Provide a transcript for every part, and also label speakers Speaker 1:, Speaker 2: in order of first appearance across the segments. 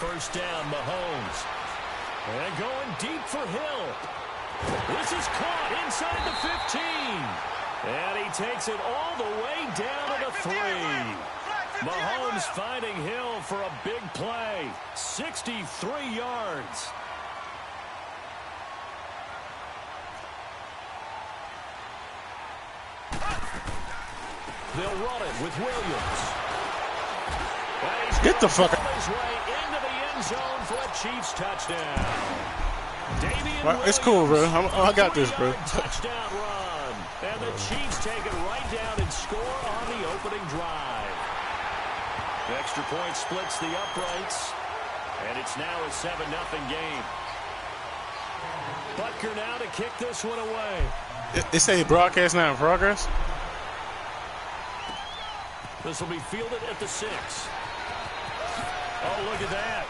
Speaker 1: first down, Mahomes. And going deep for Hill. This is caught inside the 15. And he takes it all the way down to the 3. Mahomes finding Hill for a big play. 63 yards. They'll run it with Williams.
Speaker 2: Get the fuck out.
Speaker 1: His way into the end zone for a Chiefs touchdown.
Speaker 2: Well, it's cool, bro. I got this, bro.
Speaker 1: Touchdown run. And the Chiefs take it right down and score on the opening drive. The extra point splits the uprights. And it's now a 7-0 game. Butker now to kick this one away.
Speaker 2: It say broadcast now in progress.
Speaker 1: This will be fielded at the 6. Oh, look at that.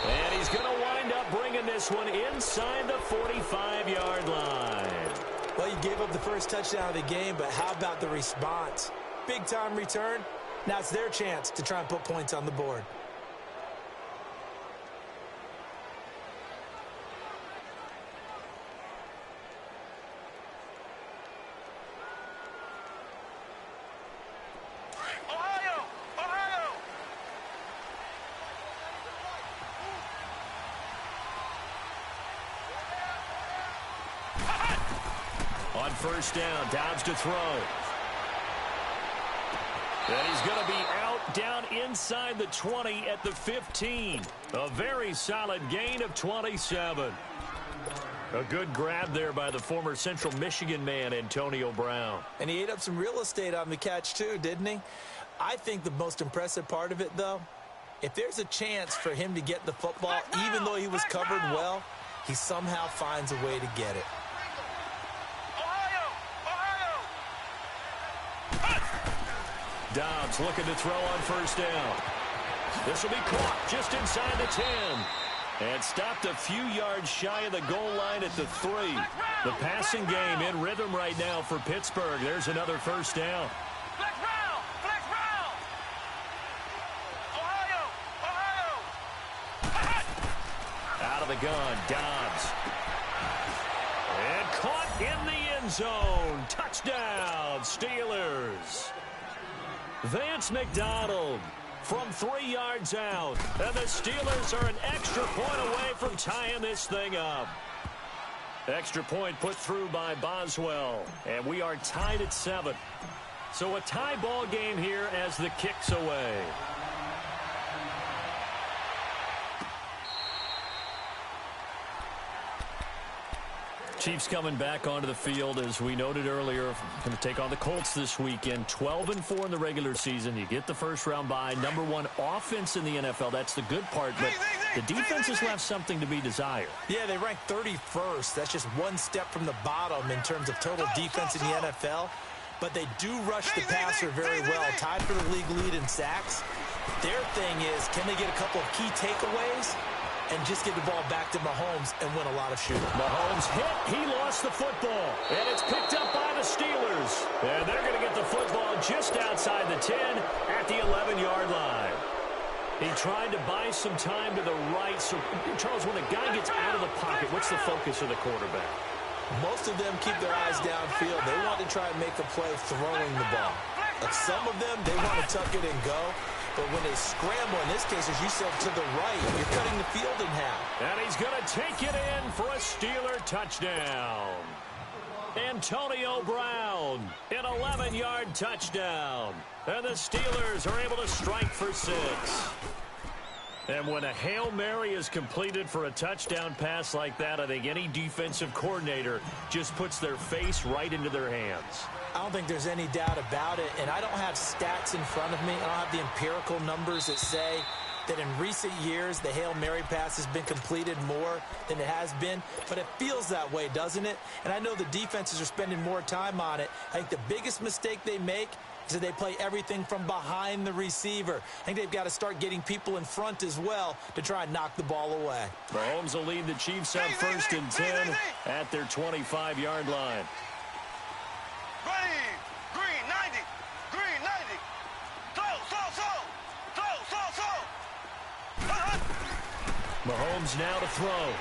Speaker 1: And he's going to wind up bringing this one inside the 45-yard line.
Speaker 3: Well, you gave up the first touchdown of the game, but how about the response? Big-time return. Now it's their chance to try and put points on the board.
Speaker 1: On first down, Dobbs to throw. And he's going to be out down inside the 20 at the 15. A very solid gain of 27. A good grab there by the former Central Michigan man, Antonio Brown.
Speaker 3: And he ate up some real estate on the catch too, didn't he? I think the most impressive part of it, though, if there's a chance for him to get the football, even though he was covered well, he somehow finds a way to get it.
Speaker 1: Dobbs looking to throw on first down. This will be caught just inside the 10. And stopped a few yards shy of the goal line at the 3. The passing game in rhythm right now for Pittsburgh. There's another first down.
Speaker 4: Flex round! Flex round! Ohio!
Speaker 1: Out of the gun, Dobbs. And caught in the end zone. Touchdown, Steelers. Vance McDonald from 3 yards out. And the Steelers are an extra point away from tying this thing up. Extra point put through by Boswell. And we are tied at 7. So a tie ball game here as the kick's away. Chiefs coming back onto the field, as we noted earlier, going to take on the Colts this weekend. 12-4 in the regular season. You get the first round bye. Number 1 offense in the NFL. That's the good part, but the defense has left something to be desired.
Speaker 3: Yeah, they rank 31st. That's just one step from the bottom in terms of total defense in the NFL. But they do rush the passer very well. Tied for the league lead in sacks. Their thing is, can they get a couple of key takeaways and just get the ball back to Mahomes and win a lot of shooting?
Speaker 1: Mahomes hit. He lost the football. And it's picked up by the Steelers. And they're going to get the football just outside the 10 at the 11-yard line. He tried to buy some time to the right. So, Charles, when a guy gets out of the pocket, what's the focus of the quarterback?
Speaker 3: Most of them keep their eyes downfield. They want to try and make a play throwing the ball. Like some of them, they want to tuck it and go. But when they scramble, in this case, as you said, to the right, you're cutting the field in half.
Speaker 1: And he's going to take it in for a Steeler touchdown. Antonio Brown, an 11-yard touchdown. And the Steelers are able to strike for 6. And when a Hail Mary is completed for a touchdown pass like that, I think any defensive coordinator just puts their face right into their hands.
Speaker 3: I don't think there's any doubt about it, and I don't have stats in front of me. I don't have the empirical numbers that say that in recent years the Hail Mary pass has been completed more than it has been, but it feels that way, doesn't it? And I know the defenses are spending more time on it. I think the biggest mistake they make is that they play everything from behind the receiver. I think they've got to start getting people in front as well to try and knock the ball away.
Speaker 1: Mahomes will lead the Chiefs up first and 10 at their 25-yard line.
Speaker 4: Green 90, green 90. Slow.
Speaker 1: Mahomes now to throw.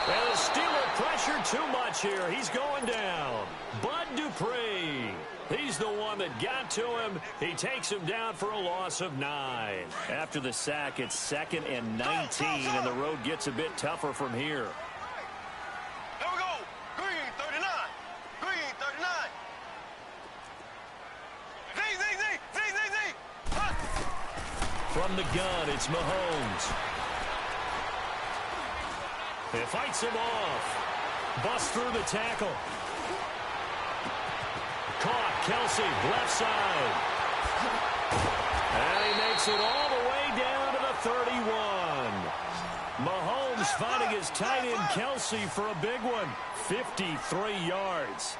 Speaker 1: And the Steeler pressure too much here. He's going down. Bud Dupree. He's the one that got to him. He takes him down for a loss of 9. After the sack, it's 2nd and 19, and the road gets a bit tougher from here.
Speaker 4: Here we go. Green 39. Green 39. Z.
Speaker 1: From the gun, it's Mahomes. He fights him off. Busts through the tackle. Caught. Kelsey, left side. And he makes it all the way down to the 31. Mahomes finding his tight end Kelsey for a big one. 53 yards.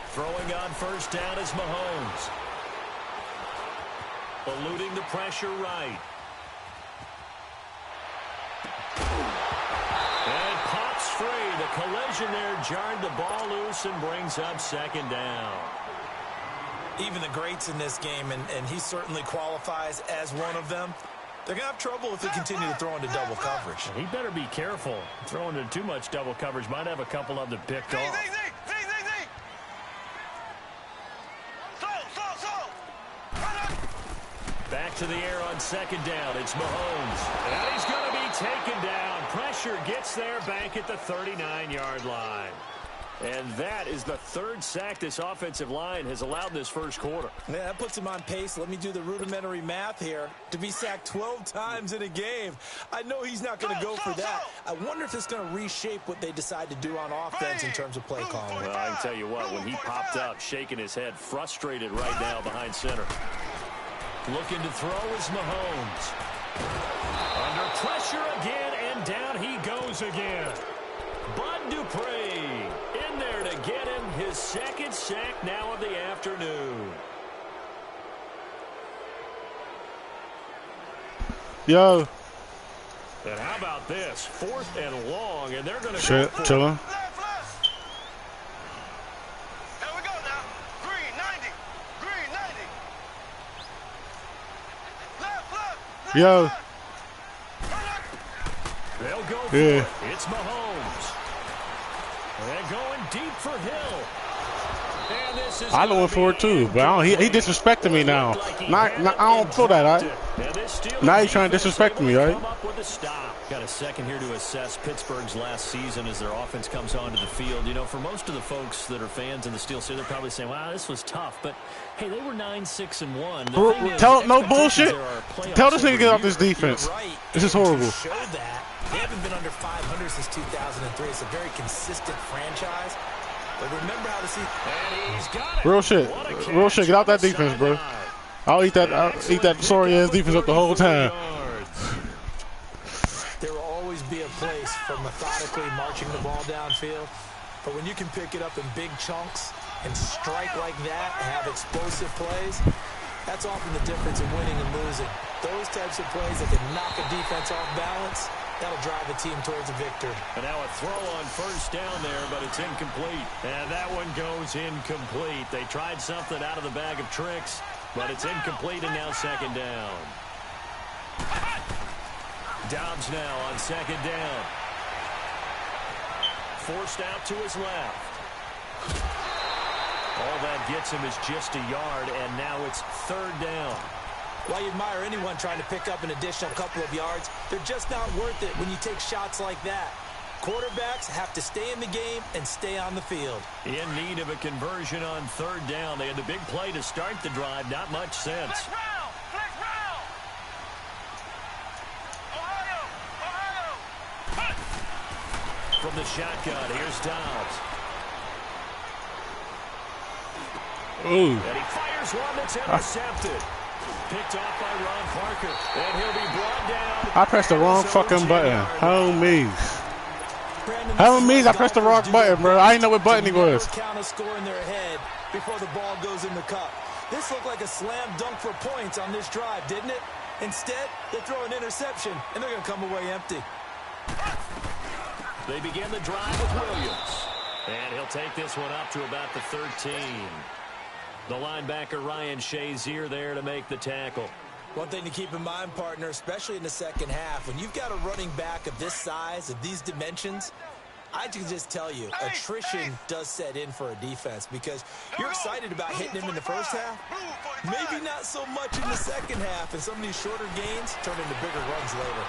Speaker 1: Throwing on first down is Mahomes. Eluding the pressure right. And pops free. The collision there jarred the ball loose and brings up 2nd down.
Speaker 3: Even the greats in this game, and he certainly qualifies as one of them, they're going to have trouble if they continue to throw into double coverage.
Speaker 1: He better be careful. Throwing into too much double coverage might have a couple of them picked off. Back to the air on 2nd down. It's Mahomes. And he's going to be taken down. Pressure gets there back at the 39-yard line. And that is the 3rd sack this offensive line has allowed this first quarter.
Speaker 3: Yeah, that puts him on pace. Let me do the rudimentary math here. To be sacked 12 times in a game, I know he's not going to go for that. I wonder if it's going to reshape what they decide to do on offense in terms of play calling.
Speaker 1: Well, I can tell you what, when he popped up, shaking his head, frustrated right now behind center. Looking to throw is Mahomes. Under pressure again, and down he goes again. Bud Dupree in there to get him his 2nd sack now of the afternoon.
Speaker 2: Yo.
Speaker 1: And how about this? 4th and long, and they're going to
Speaker 2: shit,
Speaker 1: go for
Speaker 2: chillin'. Yo.
Speaker 1: They'll go for it. It's Mahomes. And going deep for Hill. And this is
Speaker 2: I going for it too, but he disrespecting me now. I don't feel that, all right? Now he's trying to disrespect me, all right?
Speaker 1: Got a second here to assess Pittsburgh's last season as their offense comes onto the field. You know, for most of the folks that are fans of the Steel City, they're probably saying, wow, this was tough. But, hey, they were 9-6-1.
Speaker 2: Tell no bullshit. Tell this nigga to get off this defense. This is horrible.
Speaker 3: They haven't been under 500 since 2003. It's a very consistent franchise. But remember how to see.
Speaker 2: Real shit. Real shit. Get out that defense, bro. I'll eat that sorry ass defense up the whole time.
Speaker 3: There will always be a place for methodically marching the ball downfield. But when you can pick it up in big chunks and strike like that and have explosive plays, that's often the difference in winning and losing. Those types of plays that can knock a defense off balance, that'll drive a team towards a victory.
Speaker 1: And now a throw on first down there, but it's incomplete. And that one goes incomplete. They tried something out of the bag of tricks, but it's incomplete, and now 2nd down. Dobbs now on 2nd down. Forced out to his left. All that gets him is just a yard, and now it's 3rd down.
Speaker 3: While you admire anyone trying to pick up an additional couple of yards, they're just not worth it when you take shots like that. Quarterbacks have to stay in the game and stay on the field.
Speaker 1: In need of a conversion on 3rd down. They had the big play to start the drive. Not much sense.
Speaker 4: Flex round! Flex round! Ohio!
Speaker 1: From the shotgun, here's Dobbs.
Speaker 2: Ooh.
Speaker 1: And he fires one that's intercepted. Picked off by Ron Parker. And he'll be brought down.
Speaker 2: I pressed the wrong fucking button. Homies. Homies, I pressed the wrong button, bro. I didn't know what button he was.
Speaker 3: Count a score in their head before the ball goes in the cup. This looked like a slam dunk for points on this drive, didn't it? Instead, they throw an interception, and they're going to come away empty.
Speaker 1: They begin the drive with Williams. And he'll take this one up to about the 13. The linebacker Ryan Shazier there to make the tackle.
Speaker 3: One thing to keep in mind, partner, especially in the second half, when you've got a running back of this size, of these dimensions, I can just tell you, attrition does set in for a defense because you're excited about hitting him in the first half. Maybe not so much in the second half, and some of these shorter gains turn into bigger runs later.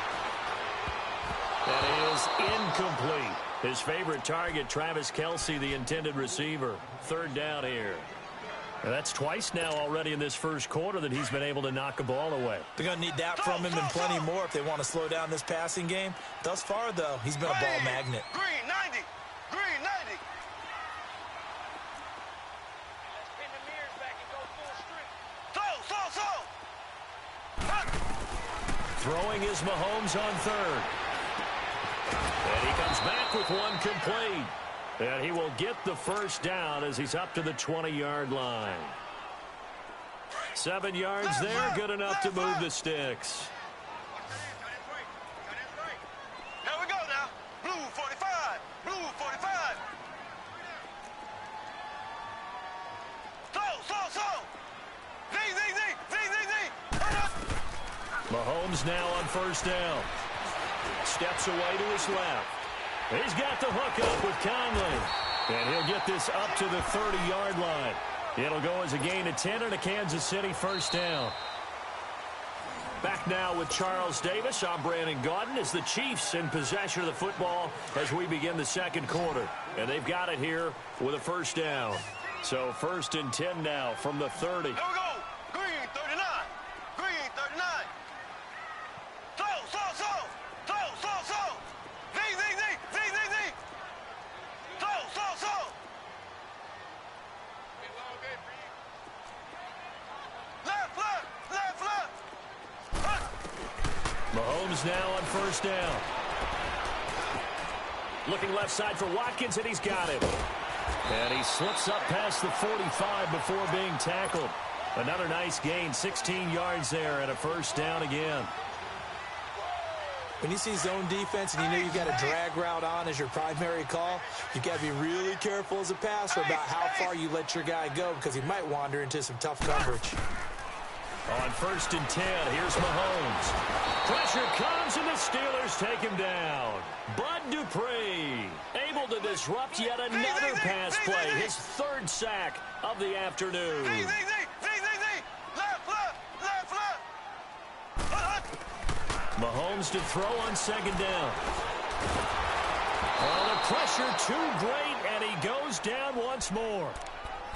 Speaker 1: That is incomplete. His favorite target, Travis Kelce, the intended receiver. Third down here. And that's twice now already in this first quarter that he's been able to knock a ball away.
Speaker 3: They're going to need that from him and plenty more if they want to slow down this passing game. Thus far, though, he's been a ball magnet.
Speaker 4: Green 90. Green 90.
Speaker 5: Let's pin the mirrors back and go full strength.
Speaker 1: Throwing is Mahomes on third. And he comes back with one complete. And he will get the first down as he's up to the 20-yard line. 7 yards there, good enough to move the sticks.
Speaker 4: Here we go now. Blue 45. Blue 45. Slow. Z.
Speaker 1: Mahomes now on first down. Steps away to his left. He's got the hook up with Conley. And he'll get this up to the 30-yard line. It'll go as a gain of 10 and a Kansas City first down. Back now with Charles Davis. I'm Brandon Gaudin as the Chiefs in possession of the football as we begin the second quarter. And they've got it here with a first down. So first and 10 now from the 30.
Speaker 4: Here we go. Green 39. Green 39. Slow. Z. Slow. Left.
Speaker 1: Mahomes now on first down. Looking left side for Watkins, and he's got him. And he slips up past the 45 before being tackled. Another nice gain, 16 yards there, and a first down again.
Speaker 3: When you see zone defense and you know you've got a drag route on as your primary call, you've got to be really careful as a passer about how far you let your guy go because he might wander into some tough coverage.
Speaker 1: On first and 10, here's Mahomes. Pressure comes and the Steelers take him down. Bud Dupree able to disrupt yet another pass play. His third sack of the afternoon.
Speaker 4: Z. Left.
Speaker 1: Mahomes to throw on second down. Oh, the pressure too great, and he goes down once more.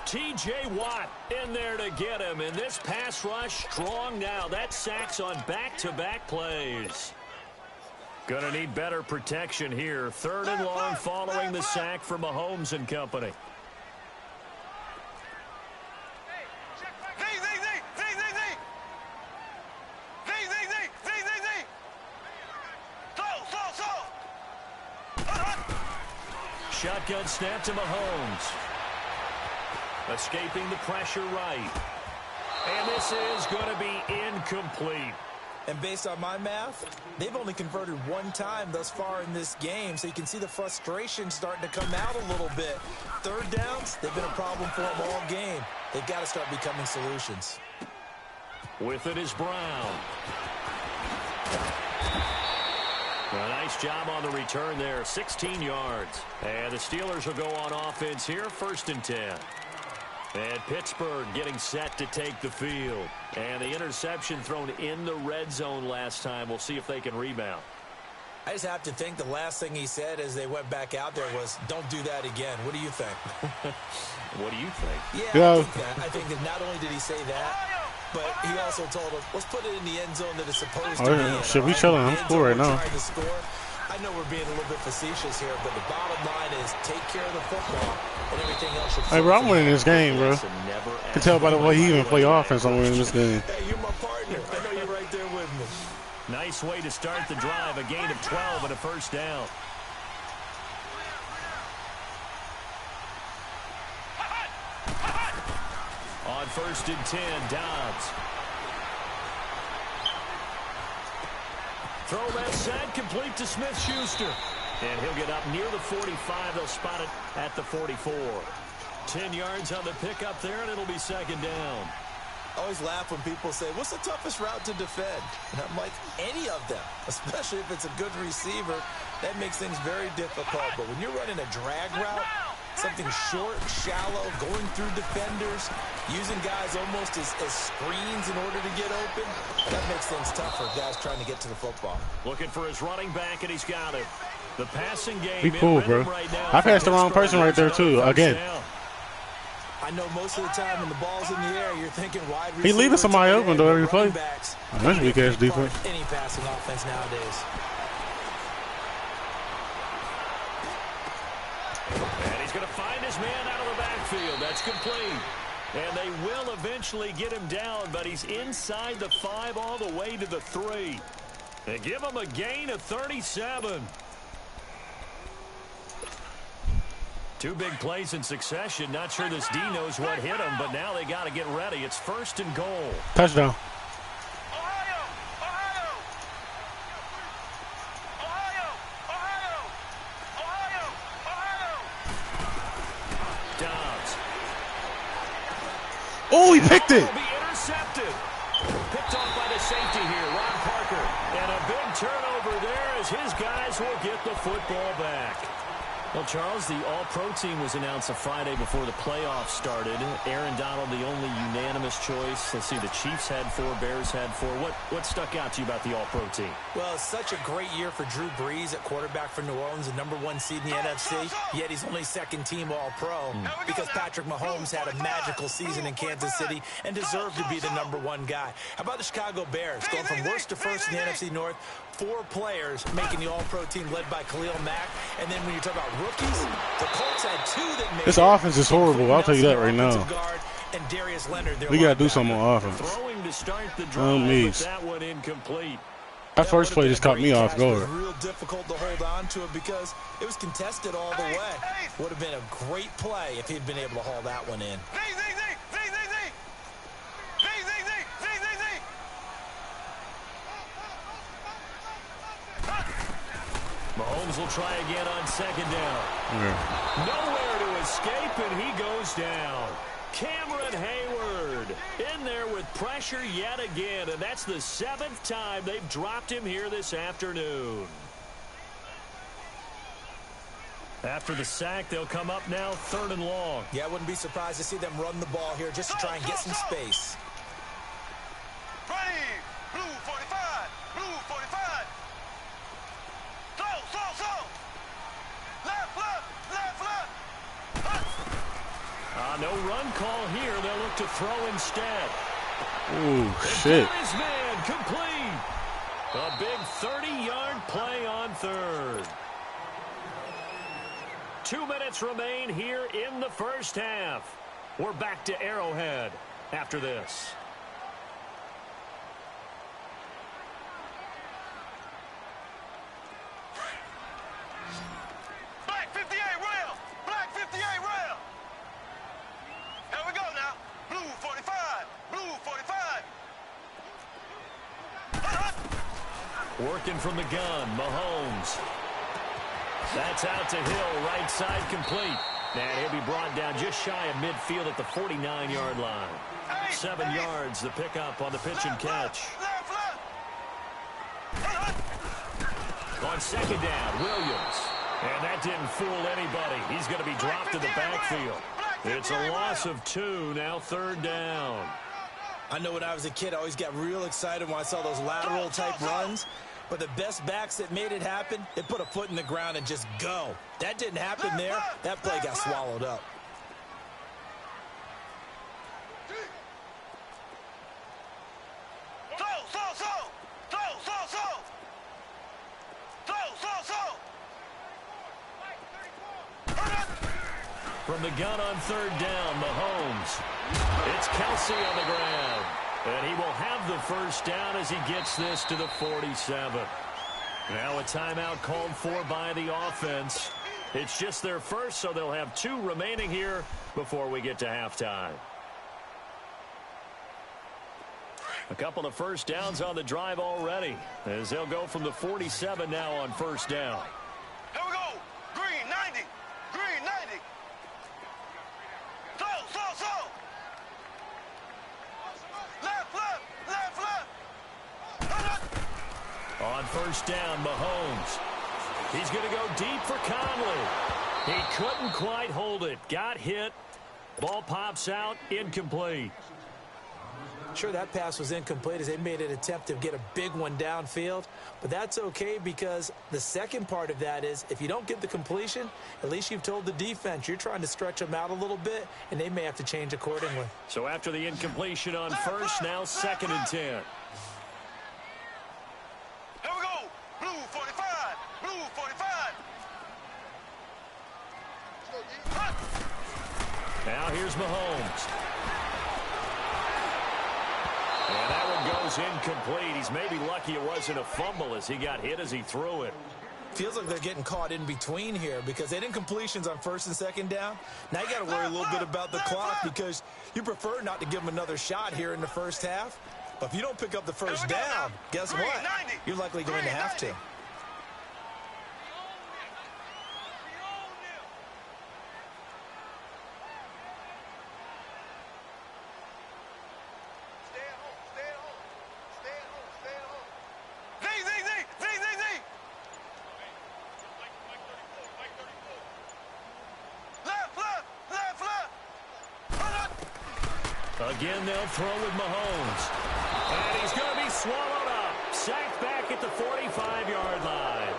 Speaker 1: T.J. Watt in there to get him, and this pass rush strong now. That sacks on back-to-back plays. Going to need better protection here. Third and long following the sack from Mahomes and company. Shotgun snap to Mahomes. Escaping the pressure right. And this is going to be incomplete.
Speaker 3: And based on my math, they've only converted one time thus far in this game, so you can see the frustration starting to come out a little bit. Third downs, they've been a problem for them all game. They've got to start becoming solutions.
Speaker 1: With it is Brown. A nice job on the return there, 16 yards. And the Steelers will go on offense here, first and 10. And Pittsburgh getting set to take the field. And the interception thrown in the red zone last time. We'll see if they can rebound.
Speaker 3: I just have to think the last thing he said as they went back out there was, don't do that again. What do you think?
Speaker 1: What do you think?
Speaker 3: Yeah, I think that not only did he say that, but he also told us, let's put it in the end zone that it's supposed to be in.
Speaker 2: Should we chilling? I'm cool right now.
Speaker 3: I know we're being a little bit facetious here, but the bottom line is take care of the football and everything else should.
Speaker 2: Hey, bro, I'm winning this game, bro. I can tell by the way he even play offense, I'm winning this game.
Speaker 3: Hey, you're my partner. I know you're right there with me.
Speaker 1: Nice way to start the drive. A gain of 12 and a first down. On first and 10, Dobbs. Throw that side complete to Smith-Schuster. And he'll get up near the 45. They'll spot it at the 44. 10 yards on the pickup there, and it'll be second down.
Speaker 3: I always laugh when people say, what's the toughest route to defend? And I'm like, any of them, especially if it's a good receiver. That makes things very difficult. But when you're running a drag route, something short, shallow, going through defenders, using guys almost as screens in order to get open, that makes things tough for guys trying to get to the football.
Speaker 1: Looking for his running back, and he's got it. The passing game.
Speaker 2: Be cool, bro.
Speaker 1: Right now.
Speaker 2: I passed the wrong person right there, too, again.
Speaker 3: I know most of the time when the ball's in the air, you're thinking wide receiver.
Speaker 2: He leaving somebody open, though, every play.
Speaker 3: That's
Speaker 2: weak ass defense.
Speaker 3: Any passing offense nowadays.
Speaker 1: And he's going to find his man out of the backfield. That's complete. And they will eventually get him down, but he's inside the 5 all the way to the 3. They give him a gain of 37. 2 big plays in succession. Not sure this D knows what hit him, but now they got to get ready. It's 1st and goal.
Speaker 2: Touchdown.
Speaker 4: Ohio! Ohio! Ohio! Ohio! Ohio! Ohio!
Speaker 1: Dobbs.
Speaker 2: Oh, he picked it.
Speaker 1: Will be intercepted. Picked off by the safety here, Ron Parker. And a big turnover there as his guys will get the football back. Well, Charles, the All-Pro team was announced a Friday before the playoffs started. Aaron Donald, the only unanimous choice. Let's see, the Chiefs had 4, Bears had 4. What stuck out to you about the All-Pro team?
Speaker 3: Well, it's such a great year for Drew Brees at quarterback for New Orleans, the #1 seed in the NFC, yet he's only 2nd team All-Pro because Patrick Mahomes had a magical season in Kansas City and deserved to be the #1 guy. How about the Chicago Bears going from worst to first in the NFC North? 4 players making the All-Pro team led by Khalil Mack. And then when you talk about rookies, the Colts had 2 that made
Speaker 2: This offense is horrible. I'll tell you that right now.
Speaker 3: And Darius Leonard,
Speaker 2: We got to do something on offense.
Speaker 1: Throwing to start the drive, but that one incomplete.
Speaker 2: That first play just caught me off guard.
Speaker 3: It was real difficult to hold on to it because it was contested all the way. Would have been a great play if he'd been able to haul that one in.
Speaker 1: Mahomes will try again on 2nd down. Nowhere to escape, and he goes down. Cameron Hayward in there with pressure yet again, and that's the 7th time they've dropped him here this afternoon. After the sack, they'll come up now 3rd and long.
Speaker 3: Yeah, I wouldn't be surprised to see them run the ball here just to try and get some space.
Speaker 4: Ready! Blue 45! Blue 45! Slow! Left!
Speaker 1: No run call here. They'll look to throw instead.
Speaker 2: Ooh, shit.
Speaker 1: His man complete. A big 30-yard play on 3rd. 2 minutes remain here in the first half. We're back to Arrowhead after this.
Speaker 4: Black 58 rail! Black 58 rail! Here we go now. Blue 45! Blue 45!
Speaker 1: Working from the gun, Mahomes. That's out to Hill, right side complete. And he'll be brought down just shy of midfield at the 49-yard line. 7 yards, the pickup on the pitch and catch. On 2nd down, Williams. And that didn't fool anybody. He's going to be dropped to the backfield. It's a loss of 2, now 3rd down.
Speaker 3: I know when I was a kid, I always got real excited when I saw those lateral-type runs. But the best backs that made it happen, they put a foot in the ground and just go. That didn't happen there. That play got swallowed up.
Speaker 1: From the gun on 3rd down, Mahomes. It's Kelsey on the ground. And he will have the first down as he gets this to the 47. Now a timeout called for by the offense. It's just their first, so they'll have 2 remaining here before we get to halftime. A couple of first downs on the drive already, as they'll go from the 47 now on first down.
Speaker 4: Here we go. Green 90. Green 90. Slow. Left.
Speaker 1: On first down, Mahomes. He's going to go deep for Conley. He couldn't quite hold it. Got hit. Ball pops out. Incomplete.
Speaker 3: Sure, that pass was incomplete as they made an attempt to get a big one downfield. But that's okay because the second part of that is if you don't get the completion, at least you've told the defense you're trying to stretch them out a little bit, and they may have to change accordingly.
Speaker 1: So after the incompletion on first, now 2nd and 10.
Speaker 4: Here we go. Blue 45. Blue 45.
Speaker 1: Now here's Mahomes. And that one goes incomplete. He's maybe lucky it wasn't a fumble as he got hit as he threw it.
Speaker 3: Feels like they're getting caught in between here because they had incompletions on first and second down. Now you got to worry a little bit about the clock because you prefer not to give them another shot here in the first half. But if you don't pick up the first down, guess what? You're likely going to have to.
Speaker 1: Again, they'll throw with Mahomes. And he's going to be swallowed up. Sacked back at the 45-yard line.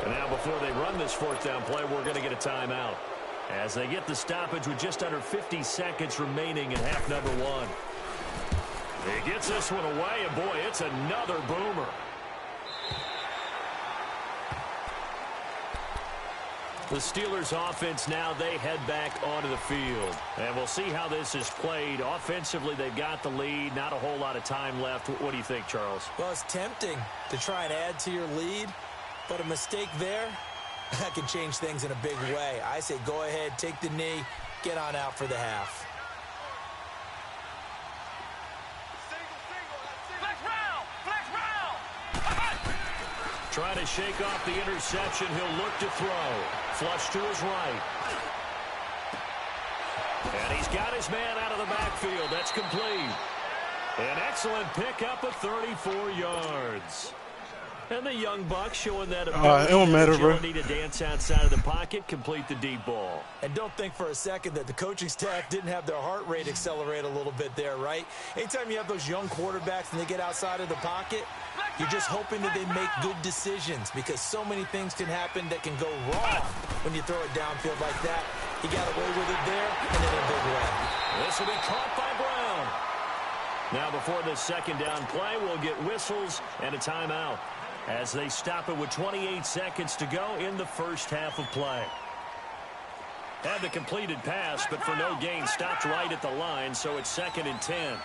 Speaker 1: And now before they run this fourth down play, we're going to get a timeout. As they get the stoppage with just under 50 seconds remaining in half number one. He gets this one away, and boy, it's another boomer. The Steelers offense now, they head back onto the field. And we'll see how this is played. Offensively, they've got the lead. Not a whole lot of time left. What do you think, Charles?
Speaker 3: Well, it's tempting to try and add to your lead, but a mistake there, that can change things in a big way. I say go ahead, take the knee, get on out for the half.
Speaker 1: Trying to shake off the interception. He'll look to throw. Flush to his right. And he's got his man out of the backfield. That's complete. An excellent pickup of 34 yards. And the young buck showing that ability.
Speaker 2: It don't matter, bro.
Speaker 1: Need to dance outside of the pocket, complete the deep ball.
Speaker 3: And don't think for a second that the coaching staff didn't have their heart rate accelerate a little bit there, right? Anytime you have those young quarterbacks and they get outside of the pocket, you're just hoping that they make good decisions because so many things can happen that can go wrong when you throw it downfield like that. He got away with it there and in a big way.
Speaker 1: This will be caught by Brown. Now before this second down play, we'll get whistles and a timeout as they stop it with 28 seconds to go in the first half of play. Had the completed pass, but for no gain, stopped right at the line, so it's 2nd and 10.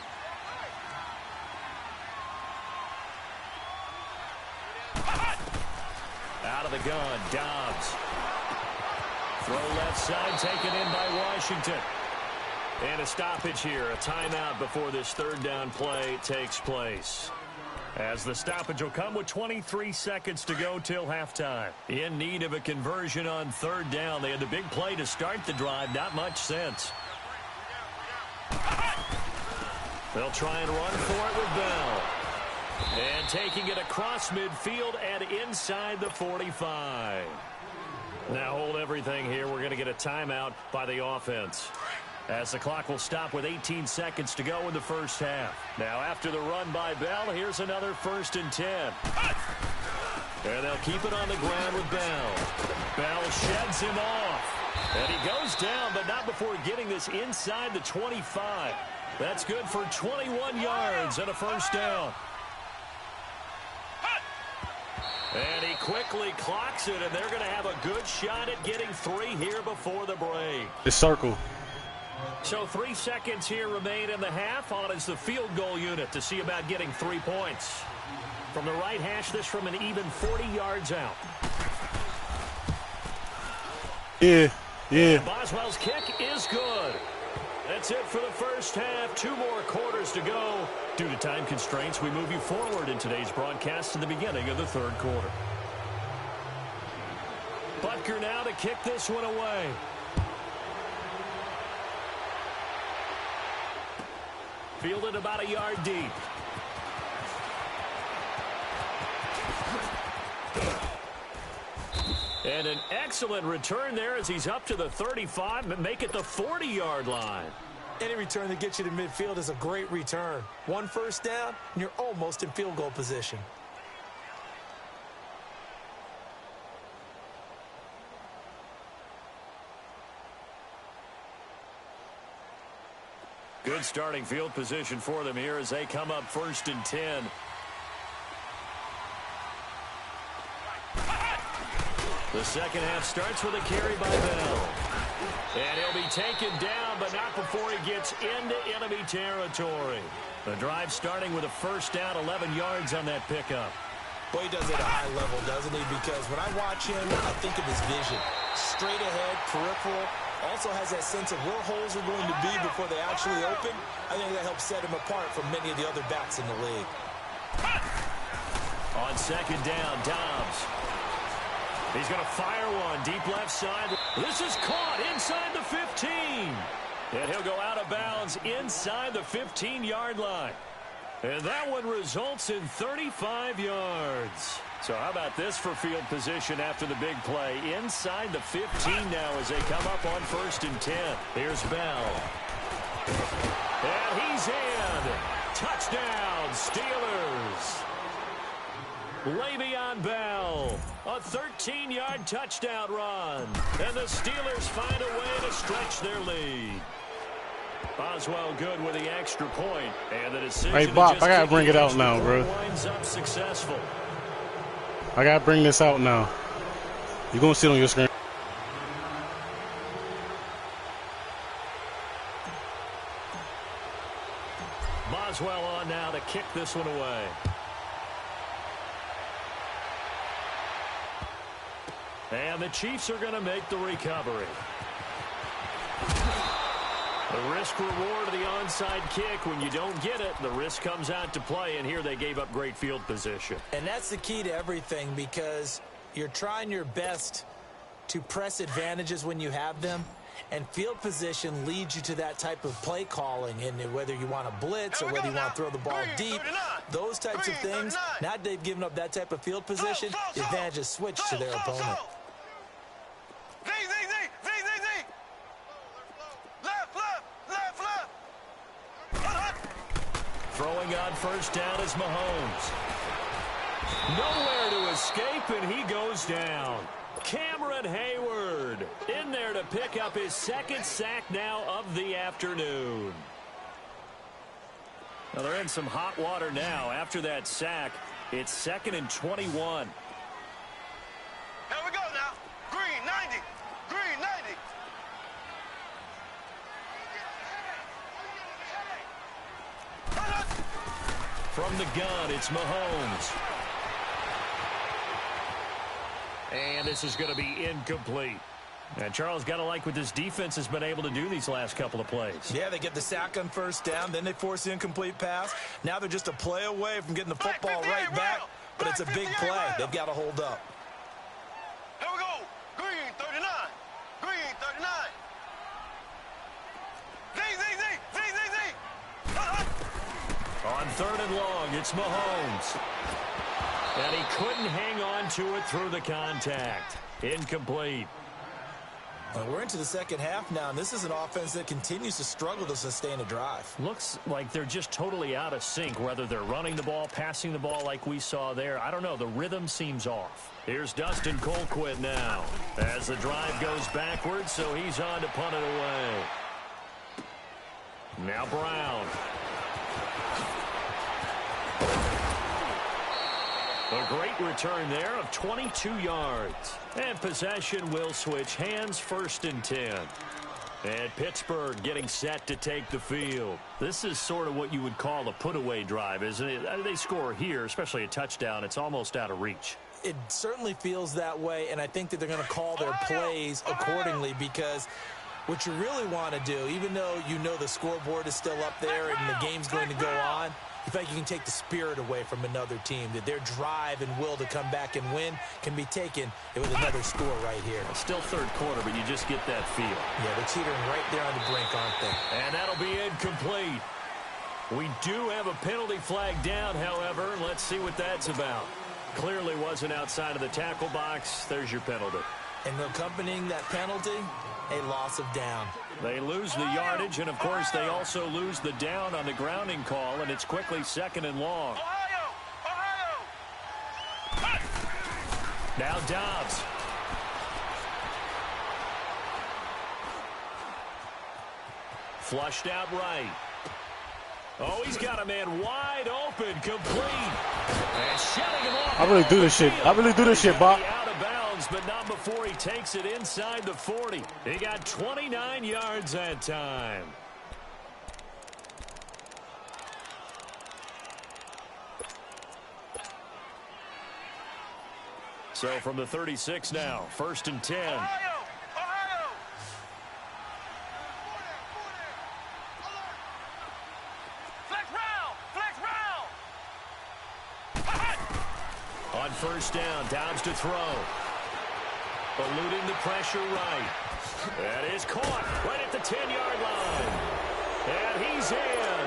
Speaker 1: Out of the gun, Dobbs. Throw left side, taken in by Washington. And a stoppage here, a timeout before this third down play takes place. As the stoppage will come with 23 seconds to go till halftime. In need of a conversion on third down. They had the big play to start the drive. Not much sense. They'll try and run for it with Bell. And taking it across midfield and inside the 45. Now hold everything here. We're going to get a timeout by the offense. As the clock will stop with 18 seconds to go in the first half. Now after the run by Bell, here's another 1st and 10. And they'll keep it on the ground with Bell. Bell sheds him off. And he goes down, but not before getting this inside the 25. That's good for 21 yards and a first down. And he quickly clocks it, and they're going to have a good shot at getting 3 here before the break.
Speaker 2: It's circle.
Speaker 1: So 3 seconds here remain in the half. On is the field goal unit to see about getting 3 points. From the right hash, this from an even 40 yards out.
Speaker 2: Yeah.
Speaker 1: And Boswell's kick is good. That's it for the first half. 2 more quarters to go. Due to time constraints, we move you forward in today's broadcast to the beginning of the 3rd quarter. Butker now to kick this one away. Fielded about a yard deep. And an excellent return there as he's up to the 35, make it the 40-yard line.
Speaker 3: Any return that gets you to midfield is a great return. 1 first down, and you're almost in field goal position.
Speaker 1: Good starting field position for them here as they come up 1st and 10. The second half starts with a carry by Bell. And he'll be taken down, but not before he gets into enemy territory. The drive starting with a first down, 11 yards on that pickup.
Speaker 3: Boy, he does it at a high level, doesn't he? Because when I watch him, I think of his vision. Straight ahead, peripheral. Also has that sense of where holes are going to be before they actually open. I think that helps set him apart from many of the other backs in the league.
Speaker 1: On second down, Dobbs. He's going to fire one deep left side. This is caught inside the 15. And he'll go out of bounds inside the 15-yard line. And that one results in 35 yards. So how about this for field position after the big play? Inside the 15 now as they come up on 1st and 10. Here's Bell. And he's in. Touchdown, Steelers. Le'Veon Bell, a 13-yard touchdown run. And the Steelers find a way to stretch their lead. Boswell good with the extra point. And the decision
Speaker 2: hey, Bob, I got to bring it out now, bro.
Speaker 1: Winds up successful.
Speaker 2: I got to bring this out now. You're going to see it on your screen.
Speaker 1: Boswell on now to kick this one away. And the Chiefs are going to make the recovery. The risk-reward of the onside kick. When you don't get it, the risk comes out to play, and here they gave up great field position.
Speaker 3: And that's the key to everything because you're trying your best to press advantages when you have them, and field position leads you to that type of play calling. And whether you want to blitz or whether you want to throw the ball deep, those types of things, now they've given up that type of field position, the advantage is switched to their opponent.
Speaker 1: Throwing on first down is Mahomes. Nowhere to escape, and he goes down. Cameron Hayward in there to pick up his 2nd sack now of the afternoon. Now they're in some hot water now. After that sack, it's 2nd and 21.
Speaker 4: Here we go now. Green 90. Green 90.
Speaker 1: From the gun, it's Mahomes. And this is going to be incomplete. And Charles, got to like what this defense has been able to do these last couple of plays.
Speaker 3: Yeah, they get the sack on first down, then they force the incomplete pass. Now they're just a play away from getting the football right back, but it's a big play. They've got to hold up.
Speaker 4: Here we go. Green 39. Green 39.
Speaker 1: On 3rd and long, it's Mahomes. And he couldn't hang on to it through the contact. Incomplete.
Speaker 3: We're into the second half now, and this is an offense that continues to struggle to sustain a drive.
Speaker 1: Looks like they're just totally out of sync, whether they're running the ball, passing the ball like we saw there. I don't know. The rhythm seems off. Here's Dustin Colquitt now as the drive goes backwards, so he's on to punt it away. Now Brown. A great return there of 22 yards. And possession will switch hands, 1st and 10. And Pittsburgh getting set to take the field. This is sort of what you would call a put-away drive, isn't it? They score here, especially a touchdown. It's almost out of reach.
Speaker 3: It certainly feels that way, and I think that they're going to call their plays accordingly because What you really want to do, even though you know the scoreboard is still up there and the game's going to go on, you feel like you can take the spirit away from another team, that their drive and will to come back and win can be taken with another score right here.
Speaker 1: Still third quarter, but you just get that feel.
Speaker 3: Yeah, they're teetering right there on the brink, aren't they?
Speaker 1: And that'll be incomplete. We do have a penalty flag down, however. Let's see what that's about. Clearly wasn't outside of the tackle box. There's your penalty.
Speaker 3: And accompanying that penalty, a loss of down.
Speaker 1: They lose the yardage, and, of course, they also lose the down on the grounding call, and it's quickly 2nd and long. Now Dobbs. Flushed out right. Oh, he's got a man wide open, complete. And shutting him off.
Speaker 2: I really do this shit. I really do this shit, Bob.
Speaker 1: Out of bounds, but not before he takes it inside the 40. He got 29 yards that time. So from the 36 now, 1st and 10. On 1st down, Dobbs to throw. Eluding the pressure right. That is caught right at the 10-yard line. And he's in.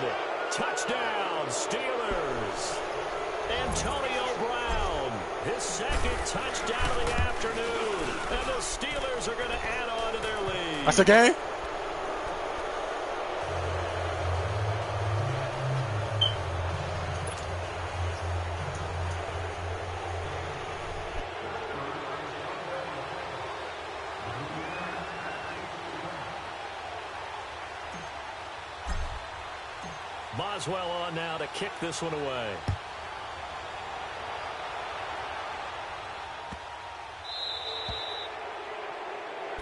Speaker 1: Touchdown, Steelers. Antonio Brown, his 2nd touchdown of the afternoon. And the Steelers are going to add on to their lead.
Speaker 2: That's a game?
Speaker 1: Boswell on now to kick this one away.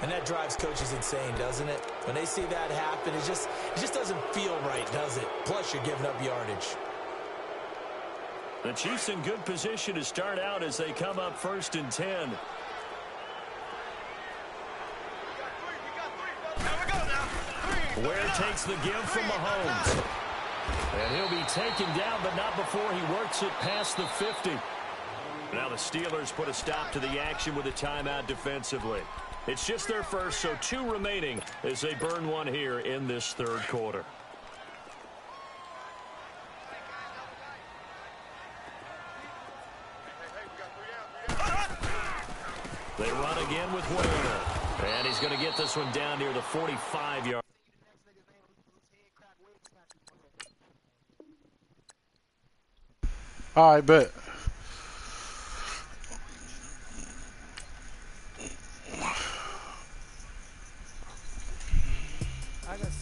Speaker 3: And that drives coaches insane, doesn't it? When they see that happen, it just doesn't feel right, does it? Plus, you're giving up yardage.
Speaker 1: The Chiefs in good position to start out as they come up 1st and 10. Ware takes the give from Mahomes. And he'll be taken down, but not before he works it past the 50. Now the Steelers put a stop to the action with a timeout defensively. It's just their first, so 2 remaining as they burn one here in this 3rd quarter. They run again with Ware. And he's going to get this one down near the 45-yard.
Speaker 2: All right, bet.
Speaker 6: I got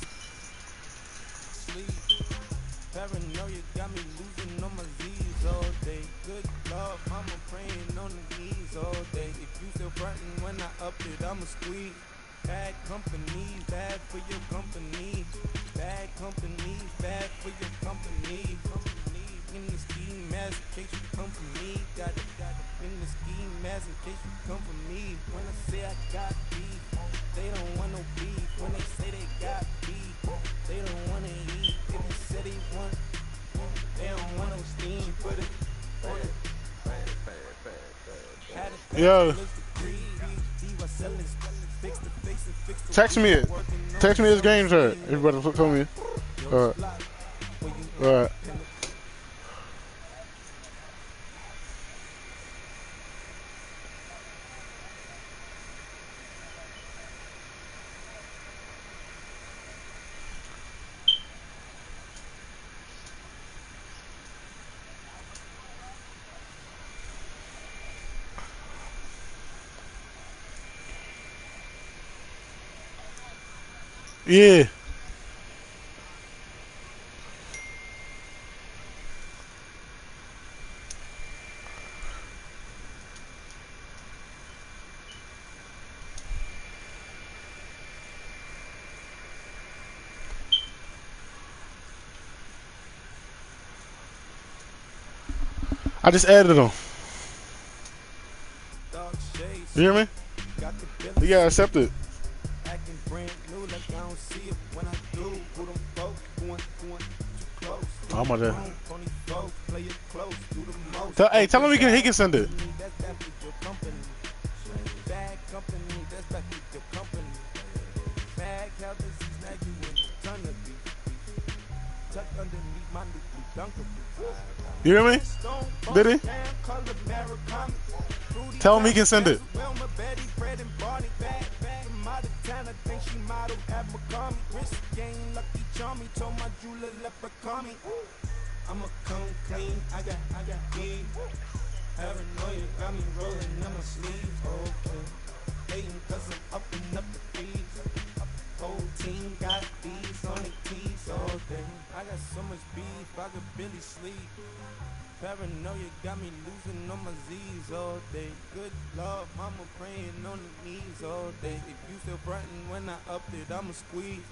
Speaker 6: sleep. Paranoia got me losing on my Z's all day. Good Lord, mama praying on the knees all day. If you still frontin' when I up it, I'ma squeeze. Bad company, bad for your company. Bad company, bad for your company. In the ski mask in case you come for me. Got it in the ski mask in case you come for me. When I say I got beef, they don't want no beef. When they say they got beef, they don't want to eat. If they say they want, they don't want no steam. Put it.
Speaker 2: Yo. Text me it. Text me his game shirt. Everybody tell me. Alright. Alright. Yeah. I just added them. You hear me? You gotta accept it.
Speaker 6: brand new, like I don't see it when I do. Who them folks going too close?
Speaker 2: I'm about to.
Speaker 6: On these folks, play it close, do the most.
Speaker 2: Hey, tell him he can send it.
Speaker 6: That's back with your company. Bad company, that's back with your company. Bad habits, snag you in the ton of beef. Tuck underneath my new dunker.
Speaker 2: You hear me? Did he? Tell him he can send it.
Speaker 6: I'm a come clean, I got weed. Paranoia got me rolling in my sleeves. Okay, hating 'cause I'm up and up the fees. Whole team got these on the keys all day. I got so much beef, I could barely sleep. Paranoia got me losing on my Z's all day. Good Lord, mama praying on the knees all day. If you still frontin' when I up it, I'ma squeeze.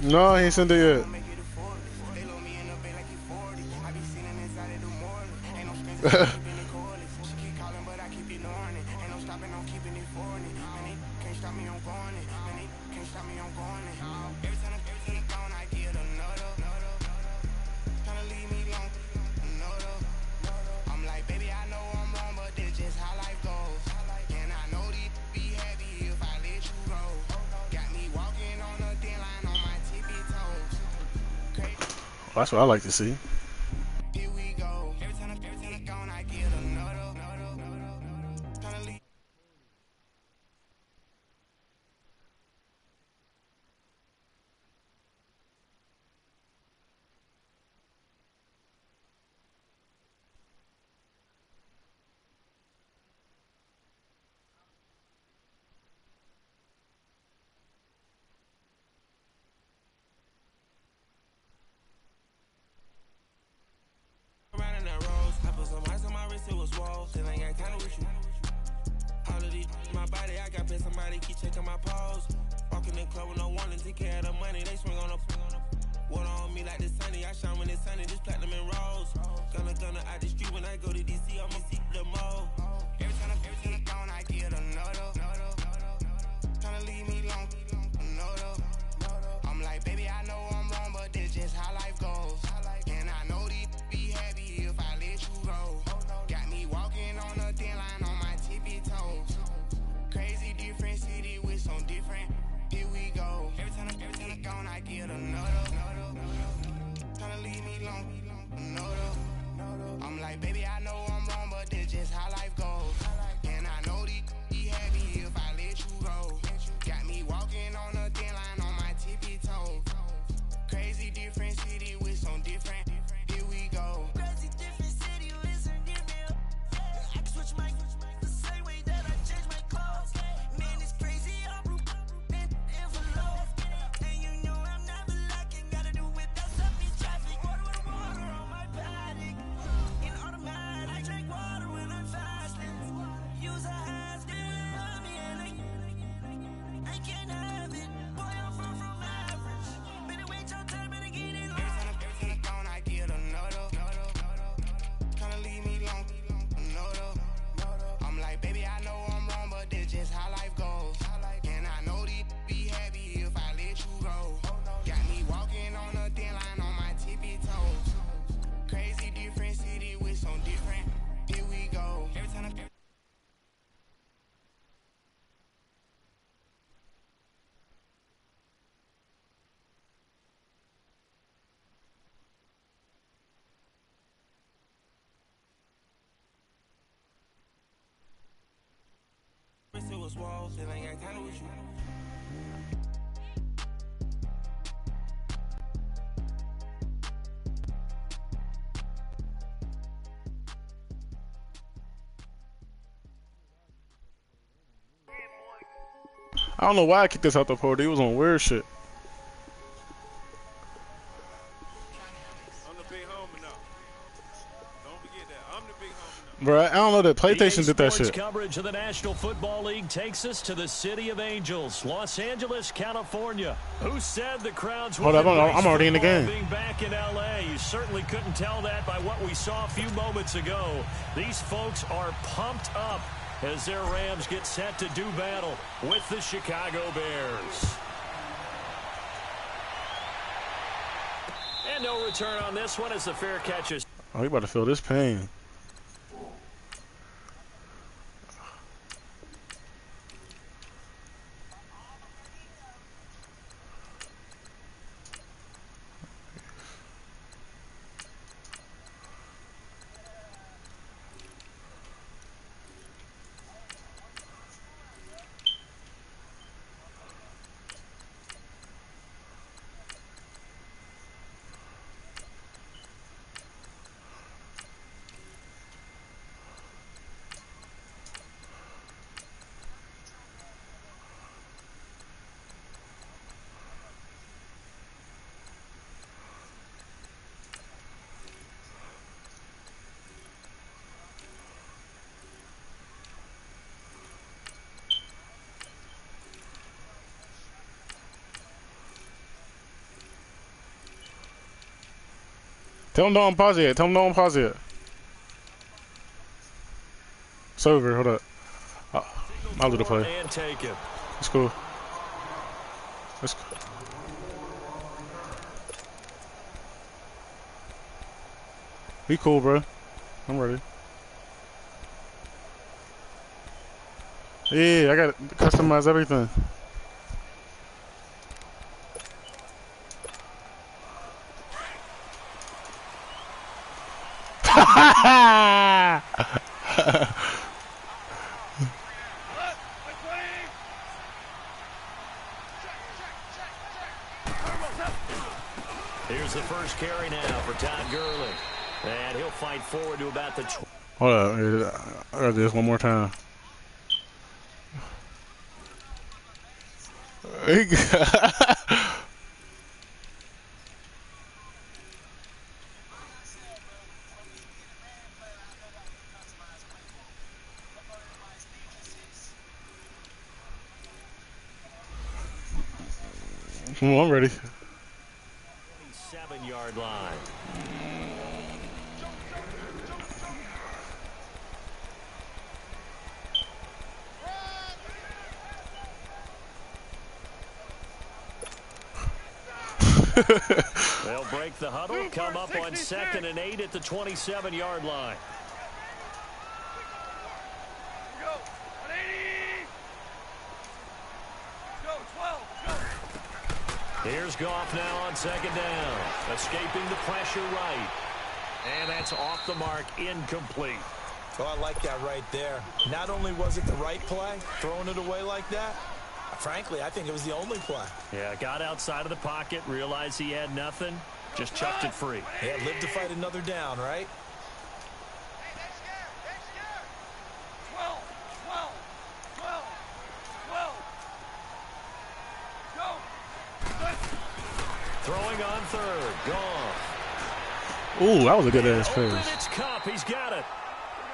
Speaker 2: No, he ain't sent it yet. That's what I like to see.
Speaker 6: Somebody keep checking my pose. Walking in club with no warning, take care of the money. They swing on the water on me like the sunny. I shine when it's sunny, just platinum and rose. Gonna out the street when I go to DC, I'ma see the mo. Every time I get gone, I get another. Tryna leave me long, another. I'm like, baby, I know I'm wrong, but this just how life goes. And I know these be happy if I let you go. Got me walking on a thin line on my tippy toes. Crazy different city with some different. Here we go. Every time I get gone, I get another. Tryna leave me long, another. I'm like, baby, I know I'm wrong, but this just how life goes. And I know these be happy if I let you go. Got me walking on a thin line on my tippy toes. Crazy different city with some different. Here we go. Crazy different city with some different. I can switch my the same way that I change my clothes. Man, it's crazy. I'm envelope. And you know I'm never lacking. Gotta do without something traffic. Water on my paddock. In automatic. I drink water when I'm fasting. Use a has on me and I can't have it. Boy, I'm far from average. Better wait your time, better get in line. Every time I gone, I get another. Tryna leave me long, another. I'm like, baby, I know I'm wrong, but this just how life goes. And I know these be happy if I let you go. Got me walking on a thin line on my tippy toes. Crazy different city with some different. Here we go. Every time I it was walls, and I got kinda with you.
Speaker 2: I don't know why I kicked this out the pole. He was on weird shit.
Speaker 6: I'm the big homie now. Don't forget that. I'm the big homie now.
Speaker 2: Bro, I don't know that PlayStation
Speaker 1: EA
Speaker 2: did that
Speaker 1: Sports
Speaker 2: shit.
Speaker 1: coverage of the National Football League takes us to the City of Angels, Los Angeles, California. Who said the crowds would
Speaker 2: Hold up, I'm
Speaker 1: embrace
Speaker 2: already in the
Speaker 1: football
Speaker 2: game.
Speaker 1: being back in LA? You certainly couldn't tell that by what we saw a few moments ago. These folks are pumped up as their Rams get set to do battle with the Chicago Bears. And no return on this one as the fair catch is.
Speaker 2: Oh, you about to feel this pain. Tell him don't pause it. Tell him don't pause it. It's over. Hold up. I'll do the play.
Speaker 1: And take it.
Speaker 2: It's cool. It's cool. Be cool, bro. I'm ready. Yeah, I gotta customize everything.
Speaker 1: Here's the first carry now for Todd Gurley. And he'll fight forward to about the...
Speaker 2: Hold up. I gotta do this one more time. Come on, I'm ready.
Speaker 1: 27-yard line. They'll break the huddle, come up on 2nd and 8 at the 27-yard line.
Speaker 5: Go. 180. Go. 12. Go.
Speaker 1: Here's Goff now on 2nd down. Escaping the pressure right. And that's off the mark, incomplete.
Speaker 3: Oh, I like that right there. Not only was it the right play, throwing it away like that, frankly, I think it was the only play.
Speaker 1: Yeah, got outside of the pocket, realized he had nothing, just chucked it free.
Speaker 3: Yeah, live to fight another down, right?
Speaker 5: Hey, they scared. They scared. 12. 12. 12. 12. Go.
Speaker 1: Throwing on 3rd, Goff.
Speaker 2: Ooh, that was a good ass
Speaker 1: Open,
Speaker 2: pass.
Speaker 1: it's Kupp, he's got it.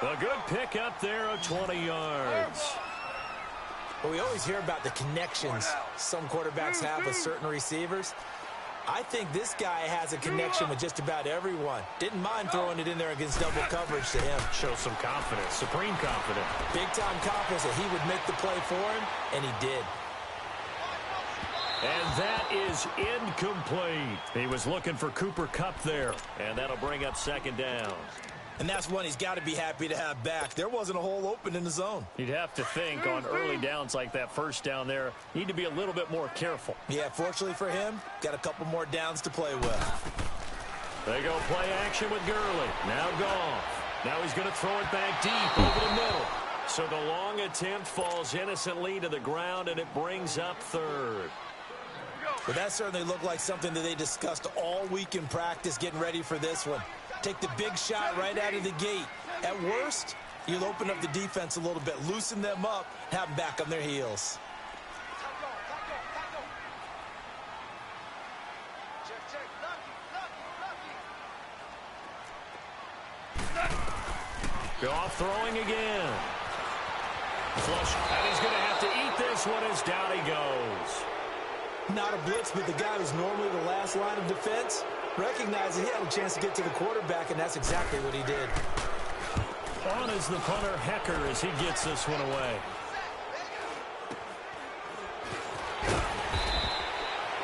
Speaker 1: A good pick up there of 20 yards.
Speaker 3: Well, we always hear about the connections some quarterbacks have with certain receivers. I think this guy has a connection with just about everyone. Didn't mind throwing it in there against double coverage to him.
Speaker 1: Shows some confidence, supreme confidence.
Speaker 3: Big-time confidence that he would make the play for him, and he did.
Speaker 1: And that is incomplete. He was looking for Cooper Kupp there, and that'll bring up 2nd down.
Speaker 3: And that's one he's got to be happy to have back. There wasn't a hole open in the zone.
Speaker 1: You'd have to think on early downs like that first down there, need to be a little bit more careful.
Speaker 3: Yeah, fortunately for him, got a couple more downs to play with.
Speaker 1: They go play action with Gurley. Now Goff. Now he's going to throw it back deep over the middle. So the long attempt falls innocently to the ground, and it brings up 3rd.
Speaker 3: But that certainly looked like something that they discussed all week in practice getting ready for this one. Take the big shot right out of the gate. At worst, you'll open up the defense a little bit, loosen them up, have them back on their heels.
Speaker 1: Goff throwing again. Flush, and he's going to have to eat this one as down he goes.
Speaker 3: Not a blitz, but the guy who's normally the last line of defense recognized that he had a chance to get to the quarterback, and that's exactly what he did.
Speaker 1: On is the punter, Hecker, as he gets this one away.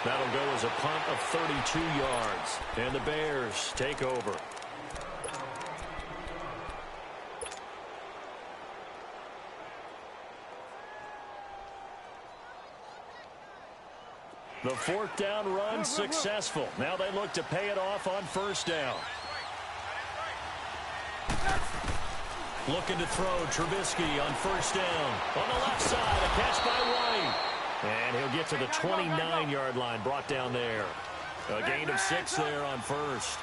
Speaker 1: That'll go as a punt of 32 yards, and the Bears take over. The fourth down run successful. Now they look to pay it off on first down. Looking to throw Trubisky on first down. On the left side, a catch by White. And he'll get to the 29-yard line, brought down there. A gain of 6 there on first.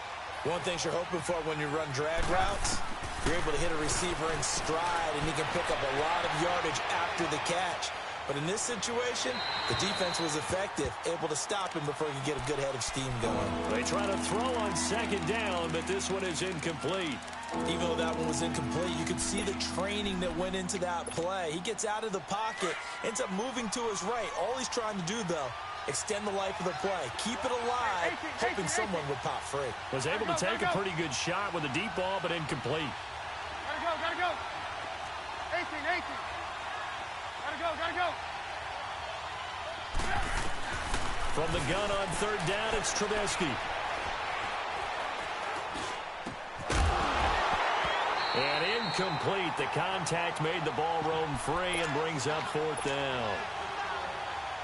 Speaker 3: One thing you're hoping for when you run drag routes, you're able to hit a receiver in stride, and he can pick up a lot of yardage after the catch. But in this situation, the defense was effective, able to stop him before he could get a good head of steam going.
Speaker 1: They try to throw on second down, but this one is incomplete.
Speaker 3: Even though that one was incomplete, you could see the training that went into that play. He gets out of the pocket, ends up moving to his right. All he's trying to do, though, extend the life of the play, keep it alive, hoping someone would pop free.
Speaker 1: Was able to take a pretty good shot with a deep ball, but incomplete.
Speaker 5: Gotta go. 18. Gotta go.
Speaker 1: From the gun on third down, it's Trubisky. And incomplete. The contact made the ball roam free and brings up fourth down.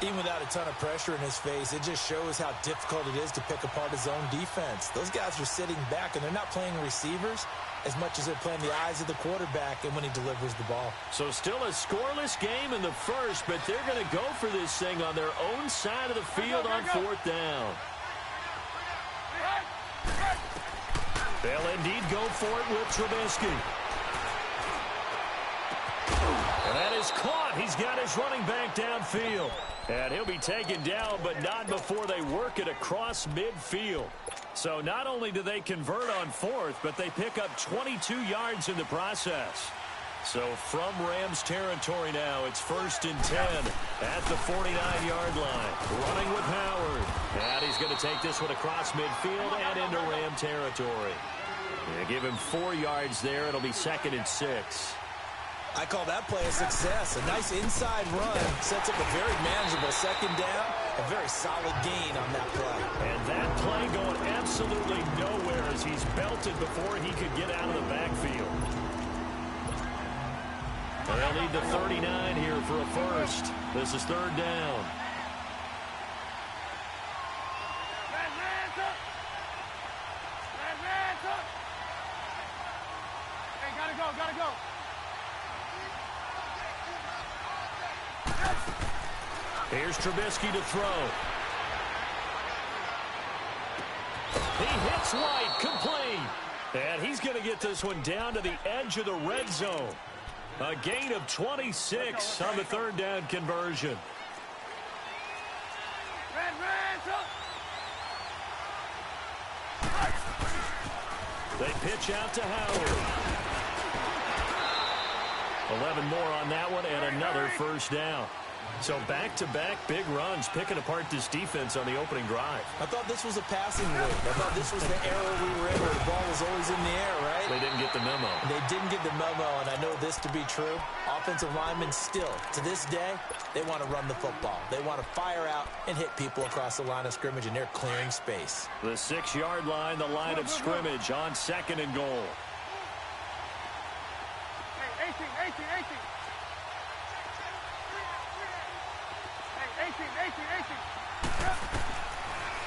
Speaker 3: Even without a ton of pressure in his face, it just shows how difficult it is to pick apart his own defense. Those guys are sitting back, and they're not playing receivers as much as they're playing the eyes of the quarterback and when he delivers the ball.
Speaker 1: So still a scoreless game in the first, but they're going to go for this thing on their own side of the field on fourth down. They'll indeed go for it with Trubisky. And that is caught. He's got his running back downfield. And he'll be taken down, but not before they work it across midfield. So not only do they convert on fourth, but they pick up 22 yards in the process. So from Rams territory now, it's 1st and 10 at the 49-yard line. Running with Howard. And he's going to take this one across midfield and into Ram territory. They give him 4 yards there. It'll be 2nd and 6.
Speaker 3: I call that play a success. A nice inside run sets up a very manageable second down. A very solid gain on that play.
Speaker 1: And that play going absolutely nowhere as he's belted before he could get out of the backfield. And they'll need the 39 here for a first. This is third down.
Speaker 5: Hey, gotta go.
Speaker 1: Here's Trubisky to throw. He hits White, complete. And he's going to get this one down to the edge of the red zone. A gain of 26 on the third down conversion. They pitch out to Howard. 11 more on that one and another first down. So back-to-back big runs, picking apart this defense on the opening drive.
Speaker 3: I thought this was a passing league. I thought this was the era we were in where the ball was always in the air, right?
Speaker 1: They didn't get the memo.
Speaker 3: They didn't get the memo, and I know this to be true. Offensive linemen still, to this day, they want to run the football. They want to fire out and hit people across the line of scrimmage, and they're clearing space.
Speaker 1: The 6-yard line, the line of scrimmage on 2nd and goal.
Speaker 5: Hey, 18. Hey, 18.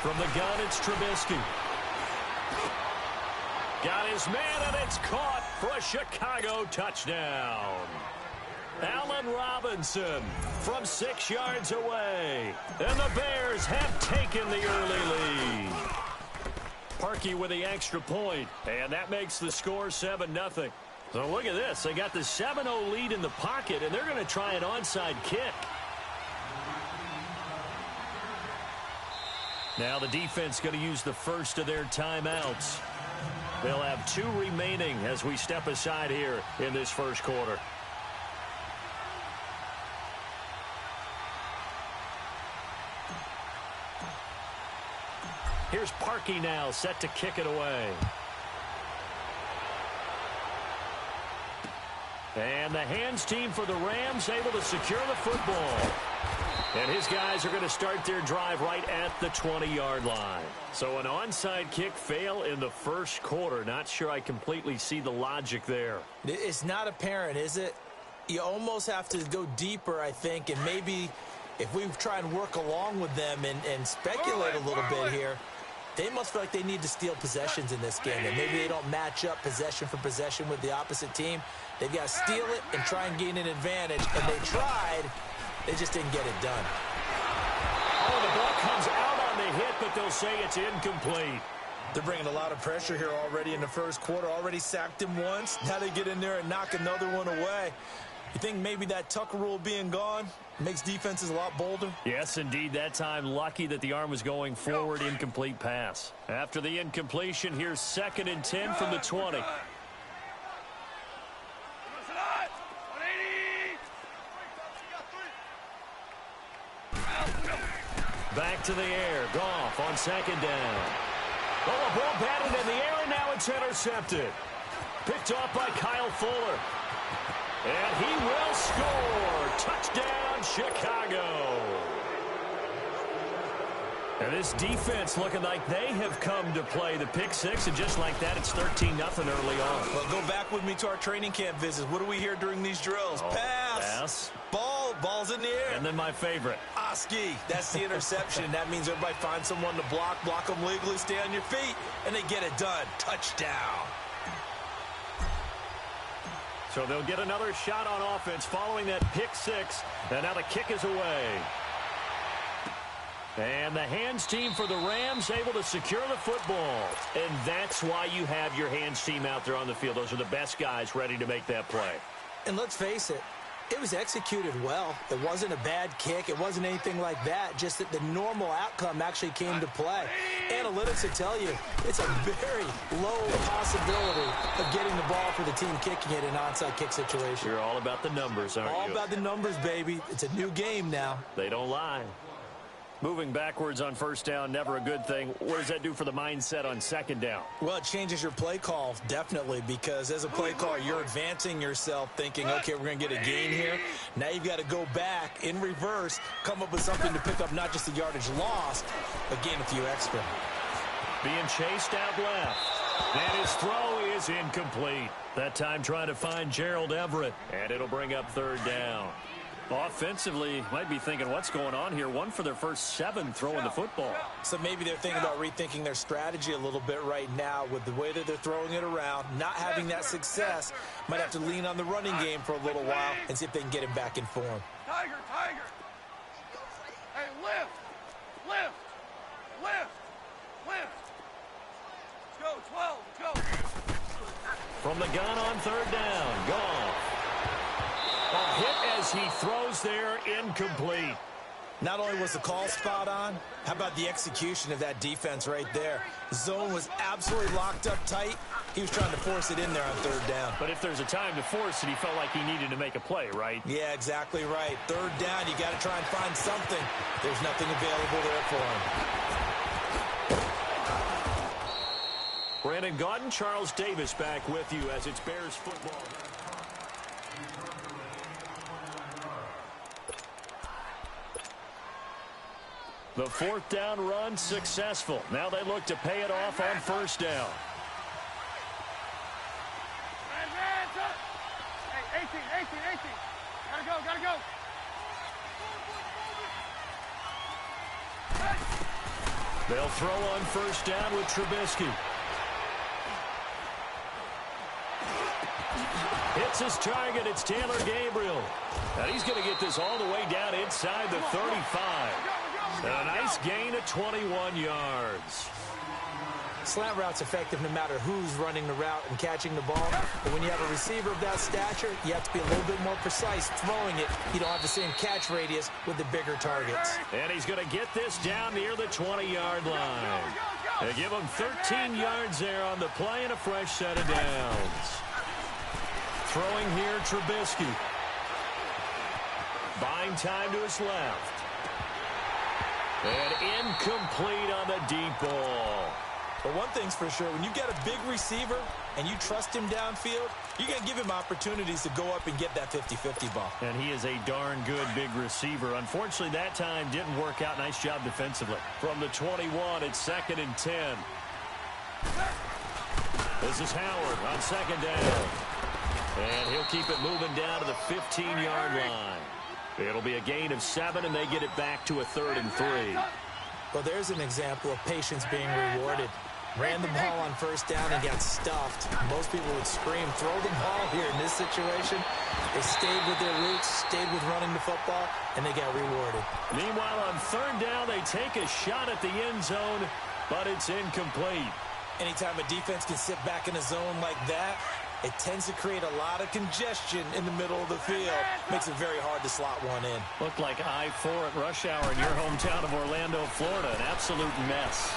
Speaker 1: From the gun, it's Trubisky. Got his man, and it's caught for a Chicago touchdown. Allen Robinson from 6 yards away. And the Bears have taken the early lead. Parkey with the extra point, and that makes the score 7-0. So look at this. They got the 7-0 lead in the pocket, and they're going to try an onside kick. Now the defense going to use the first of their timeouts. They'll have 2 remaining as we step aside here in this first quarter. Here's Parkey now, set to kick it away. And the hands team for the Rams able to secure the football. And his guys are going to start their drive right at the 20-yard line. So an onside kick fail in the first quarter. Not sure I completely see the logic there.
Speaker 3: It's not apparent, is it? You almost have to go deeper, I think, and maybe if we try and work along with them and speculate a little bit here, they must feel like they need to steal possessions in this game. And maybe they don't match up possession for possession with the opposite team. They've got to steal it and try and gain an advantage. And they tried. They just didn't get it done.
Speaker 1: Oh, the ball comes out on the hit, but they'll say it's incomplete.
Speaker 3: They're bringing a lot of pressure here already in the first quarter. Already sacked him once. Now they get in there and knock another one away. You think maybe that Tucker rule being gone makes defenses a lot bolder?
Speaker 1: Yes, indeed. That time, lucky that the arm was going forward. Incomplete pass. After the incompletion, here's 2nd and 10 from the 20. Back to the air. Goff on 2nd down. Oh, a ball batted in the air, and now it's intercepted. Picked off by Kyle Fuller. And he will score. Touchdown, Chicago. And this defense looking like they have come to play. The pick 6, and just like that, it's 13-0 early on.
Speaker 3: Well, go back with me to our training camp visits. What do we hear during these drills? Pass. Ball's in the air.
Speaker 1: And then my favorite.
Speaker 3: Oski. That's the interception. That means everybody finds someone to block them legally, stay on your feet, and they get it done. Touchdown.
Speaker 1: So they'll get another shot on offense following that pick 6. And now the kick is away. And the hands team for the Rams able to secure the football. And that's why you have your hands team out there on the field. Those are the best guys ready to make that play.
Speaker 3: And let's face it, it was executed well. It wasn't a bad kick. It wasn't anything like that. Just that the normal outcome actually came to play. Analytics will tell you it's a very low possibility of getting the ball for the team kicking it in an onside kick situation.
Speaker 1: You're all about the numbers, aren't you?
Speaker 3: All about the numbers, baby. It's a new game now.
Speaker 1: They don't lie. Moving backwards on 1st down, never a good thing. What does that do for the mindset on 2nd down?
Speaker 3: Well, it changes your play call, definitely, because as a play caller, you're advancing yourself thinking, okay, we're going to get a gain here. Now you've got to go back in reverse, come up with something to pick up not just the yardage lost, but gain a few extra.
Speaker 1: Being chased out left. And his throw is incomplete. That time trying to find Gerald Everett. And it'll bring up 3rd down. Offensively, might be thinking, what's going on here? 1 for their first 7 throwing the football.
Speaker 3: So maybe they're thinking about rethinking their strategy a little bit right now with the way that they're throwing it around, not having that success. Might have to lean on the running game for a little while and see if they can get him back in form.
Speaker 5: Tiger. Hey, lift. Let's go, 12. Let's go.
Speaker 1: From the gun on 3rd down. Goff. A hit as he throws there, incomplete.
Speaker 3: Not only was the call spot on, how about the execution of that defense right there? The zone was absolutely locked up tight. He was trying to force it in there on 3rd down.
Speaker 1: But if there's a time to force it, he felt like he needed to make a play, right?
Speaker 3: Yeah, exactly right. 3rd down, you got to try and find something. There's nothing available there for him.
Speaker 1: Brandon Gaudin, Charles Davis back with you as it's Bears football. The 4th down run successful. Now they look to pay it off on 1st down.
Speaker 5: Hey, 18. Gotta go.
Speaker 1: They'll throw on 1st down with Trubisky. Hits his target. It's Taylor Gabriel. And he's going to get this all the way down inside the 35. And a nice gain of 21 yards.
Speaker 3: Slant route's effective no matter who's running the route and catching the ball. But when you have a receiver of that stature, you have to be a little bit more precise throwing it. You don't have the same catch radius with the bigger targets.
Speaker 1: And he's going to get this down near the 20-yard line. They give him 13 yards there on the play and a fresh set of downs. Throwing here, Trubisky. Buying time to his left. And incomplete on the deep ball.
Speaker 3: But one thing's for sure, when you get a big receiver and you trust him downfield, you're going to give him opportunities to go up and get that 50-50 ball.
Speaker 1: And he is a darn good big receiver. Unfortunately, that time didn't work out. Nice job defensively. From the 21, it's 2nd and 10. This is Howard on 2nd down. And he'll keep it moving down to the 15-yard line. It'll be a gain of 7, and they get it back to a 3rd and 3.
Speaker 3: Well, there's an example of patience being rewarded. Ran the ball on 1st down and got stuffed. Most people would scream, throw the ball here in this situation. They stayed with their roots, stayed with running the football, and they got rewarded.
Speaker 1: Meanwhile, on 3rd down, they take a shot at the end zone, but it's incomplete.
Speaker 3: Anytime a defense can sit back in a zone like that, it tends to create a lot of congestion in the middle of the field. Makes it very hard to slot one in.
Speaker 1: Looked like I-4 at rush hour in your hometown of Orlando, Florida. An absolute mess.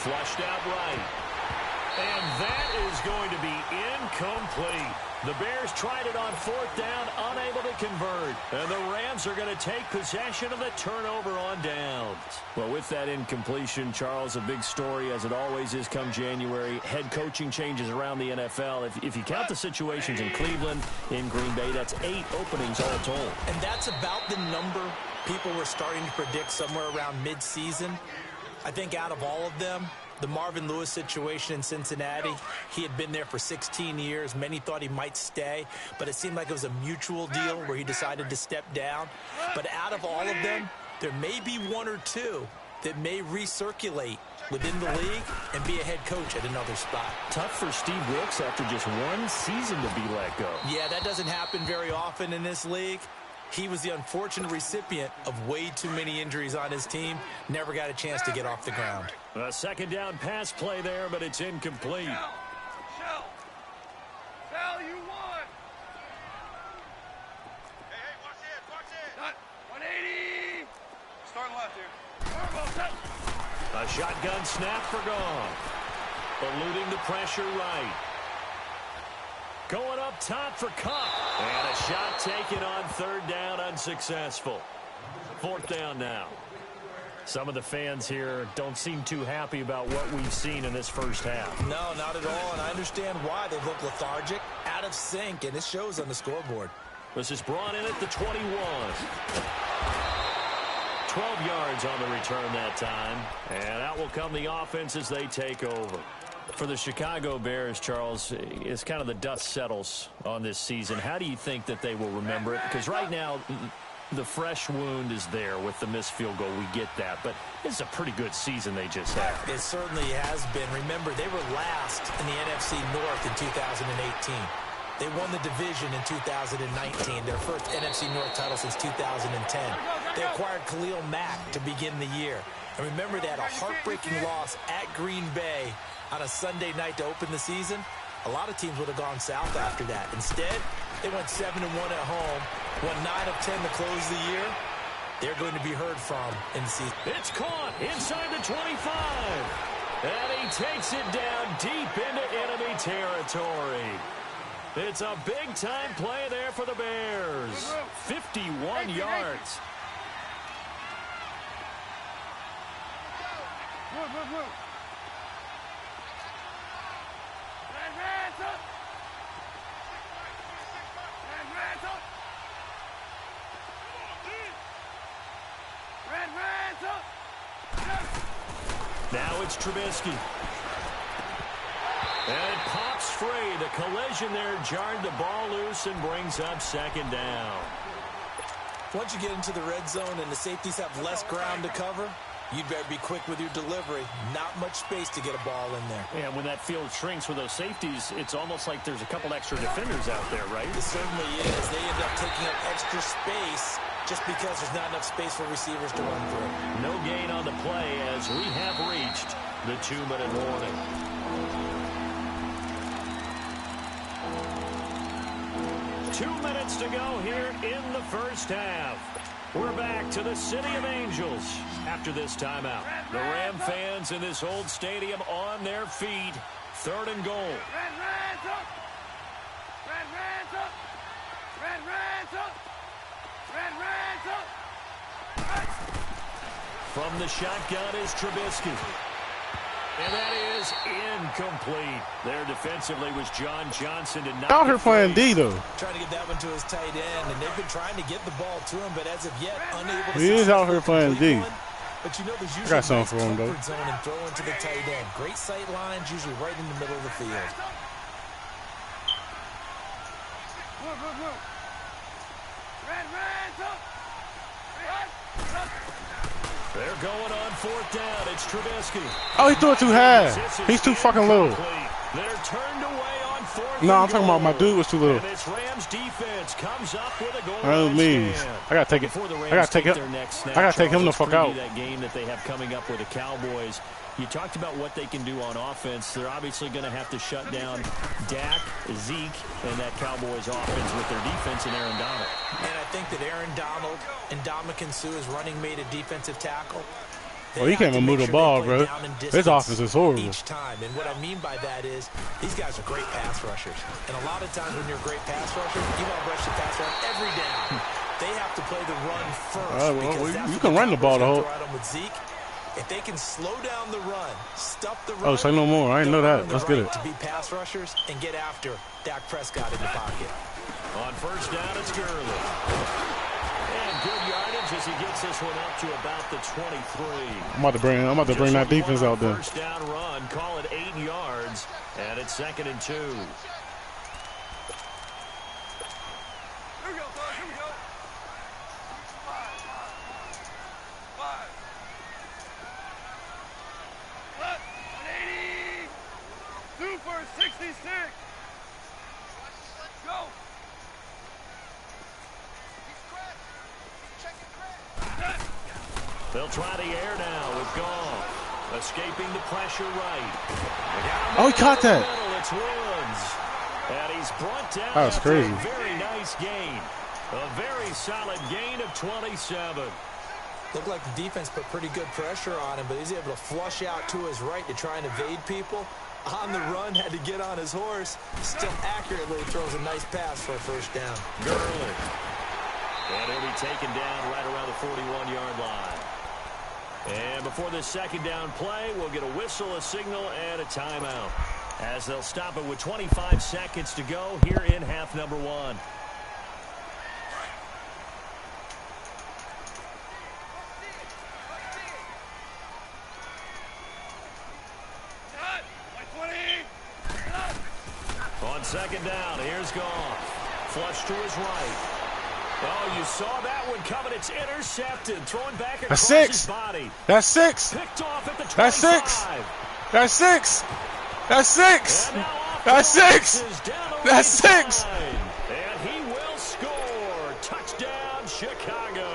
Speaker 1: Flushed out right. And that is going to be incomplete. The Bears tried it on 4th down, unable to convert. And the Rams are going to take possession of the turnover on downs. Well, with that incompletion, Charles, a big story, as it always is come January. Head coaching changes around the NFL. If you count the situations in Cleveland, in Green Bay, that's 8 openings all told.
Speaker 3: And that's about the number people were starting to predict somewhere around mid-season. I think out of all of them, the Marvin Lewis situation in Cincinnati, he had been there for 16 years. Many thought he might stay, but it seemed like it was a mutual deal where he decided to step down. But out of all of them, there may be 1 or 2 that may recirculate within the league and be a head coach at another spot.
Speaker 1: Tough for Steve Wilks after just 1 season to be let go.
Speaker 3: Yeah, that doesn't happen very often in this league. He was the unfortunate recipient of way too many injuries on his team. Never got a chance to get off the ground.
Speaker 1: A 2nd down pass play there, but it's incomplete.
Speaker 5: Shell, you won.
Speaker 4: Hey, watch it.
Speaker 5: Done. 180. Start left here. Turbo, set.
Speaker 1: A shotgun snap for Goff. Eluding the pressure right. Going up top for Kupp. And a shot taken on 3rd down, unsuccessful. 4th down now. Some of the fans here don't seem too happy about what we've seen in this first half.
Speaker 3: No, not at all, and I understand why. They look lethargic, out of sync, and it shows on the scoreboard.
Speaker 1: This is brought in at the 21. 12 yards on the return that time. And out will come the offense as they take over. For the Chicago Bears, Charles, it's kind of the dust settles on this season. How do you think that they will remember it? Because right now, the fresh wound is there with the missed field goal. We get that. But it's a pretty good season they just had.
Speaker 3: It certainly has been. Remember, they were last in the NFC North in 2018. They won the division in 2019, their first NFC North title since 2010. They acquired Khalil Mack to begin the year. And remember, they had a heartbreaking loss at Green Bay on a Sunday night to open the season. A lot of teams would have gone south after that. Instead, they went 7-1 at home, won 9 of 10 to close the year. They're going to be heard from in the season.
Speaker 1: It's caught inside the 25. And he takes it down deep into enemy territory. It's a big-time play there for the Bears. 51 yards.
Speaker 5: Move.
Speaker 1: Now it's Trubisky. And it pops free. The collision there jarred the ball loose and brings up 2nd down.
Speaker 3: Once you get into the red zone and the safeties have less ground to cover, you'd better be quick with your delivery. Not much space to get a ball in there.
Speaker 1: And when that field shrinks with those safeties, it's almost like there's a couple extra defenders out there, right?
Speaker 3: It certainly is. They end up taking up extra space just because there's not enough space for receivers to run through.
Speaker 1: No gain on the play as as we have reached the 2-minute warning. Two minutes to go here in the first half. We're back to the City of Angels after this timeout. The Ram fans in this old stadium on their feet. 3rd and goal.
Speaker 5: Red Reds up! Red Reds up! Red Reds up! Red Reds up!
Speaker 1: From the shotgun is Trubisky. And that is incomplete. There defensively was John Johnson.
Speaker 2: Out here playing D, though.
Speaker 3: Trying to get that one to his tight end, and they've been trying to get the ball to him, but as of yet, unable to.
Speaker 2: He is out here playing D.
Speaker 3: But you know, there's usually
Speaker 2: I got something for him, though.
Speaker 3: comfort zone and throwing to the tight end. Great sight lines, usually right in the middle of the field.
Speaker 5: Red Reds up! Red up!
Speaker 1: They're going on 4th down. It's Trubisky.
Speaker 2: Oh, he threw it too high. He's too fucking little.
Speaker 1: They're turned away on 4th.
Speaker 2: No, I'm talking about my dude was too little.
Speaker 1: And this Rams defense comes up with a goal
Speaker 2: I know
Speaker 1: line
Speaker 2: me.
Speaker 1: stand.
Speaker 2: I gotta take it.
Speaker 1: Before the
Speaker 2: I
Speaker 1: Rams
Speaker 2: gotta take
Speaker 1: take
Speaker 2: it.
Speaker 1: their next snap,
Speaker 2: I gotta take him the
Speaker 1: Charles,
Speaker 2: fuck
Speaker 1: let's
Speaker 2: out.
Speaker 1: preview that game that they have coming up with the Cowboys. You talked about what they can do on offense. They're obviously going to have to shut down Dak, Zeke, and that Cowboys offense with their defense and Aaron Donald.
Speaker 3: And I think that Aaron Donald and Ndamukong Suh, his running mate at defensive tackle.
Speaker 2: Oh, he can't even move the ball, bro. His offense is horrible.
Speaker 3: Each time. And what I mean by that is these guys are great pass rushers. And a lot of times when you're a great pass rusher, you want to rush the pass rush every down. They have to play the run first.
Speaker 2: Well, you can run the ball the whole.
Speaker 3: With Zeke. If they can slow down the run, stuff the run.
Speaker 2: Oh, say no more. I didn't know that. Let's get it.
Speaker 3: To be pass rushers and get after Dak Prescott in the pocket.
Speaker 1: On 1st down, it's Gurley. And good yardage as he gets this one up to about the 23.
Speaker 2: I'm about to bring that defense out there.
Speaker 1: 1st down run, call it 8 yards, and it's 2nd and 2.
Speaker 5: Here we go, son. Here we go. 5. Left. 180. 2 for 66. Go.
Speaker 1: They'll try the air now with Goff. Escaping the pressure right.
Speaker 2: Oh, he caught that.
Speaker 1: It's Woods. And he's brought down.
Speaker 2: That was crazy.
Speaker 1: A very nice gain. A very solid gain of 27.
Speaker 3: Looked like the defense put pretty good pressure on him, but he's able to flush out to his right to try and evade people. On the run, had to get on his horse. Still accurately throws a nice pass for a 1st down.
Speaker 1: Gurley. And he'll be taken down right around the 41-yard line. And before this 2nd down play, we'll get a whistle, a signal, and a timeout. As they'll stop it with 25 seconds to go here in half number 1. On 2nd down, here's Goff. Flush to his right. Oh, you saw that one coming. It's intercepted. Throwing back across his body.
Speaker 2: That's 6.
Speaker 1: Picked off at the 25.
Speaker 2: That's 6. That's 6. That's 6. That's 6. That's 6.
Speaker 1: And he will score. Touchdown, Chicago.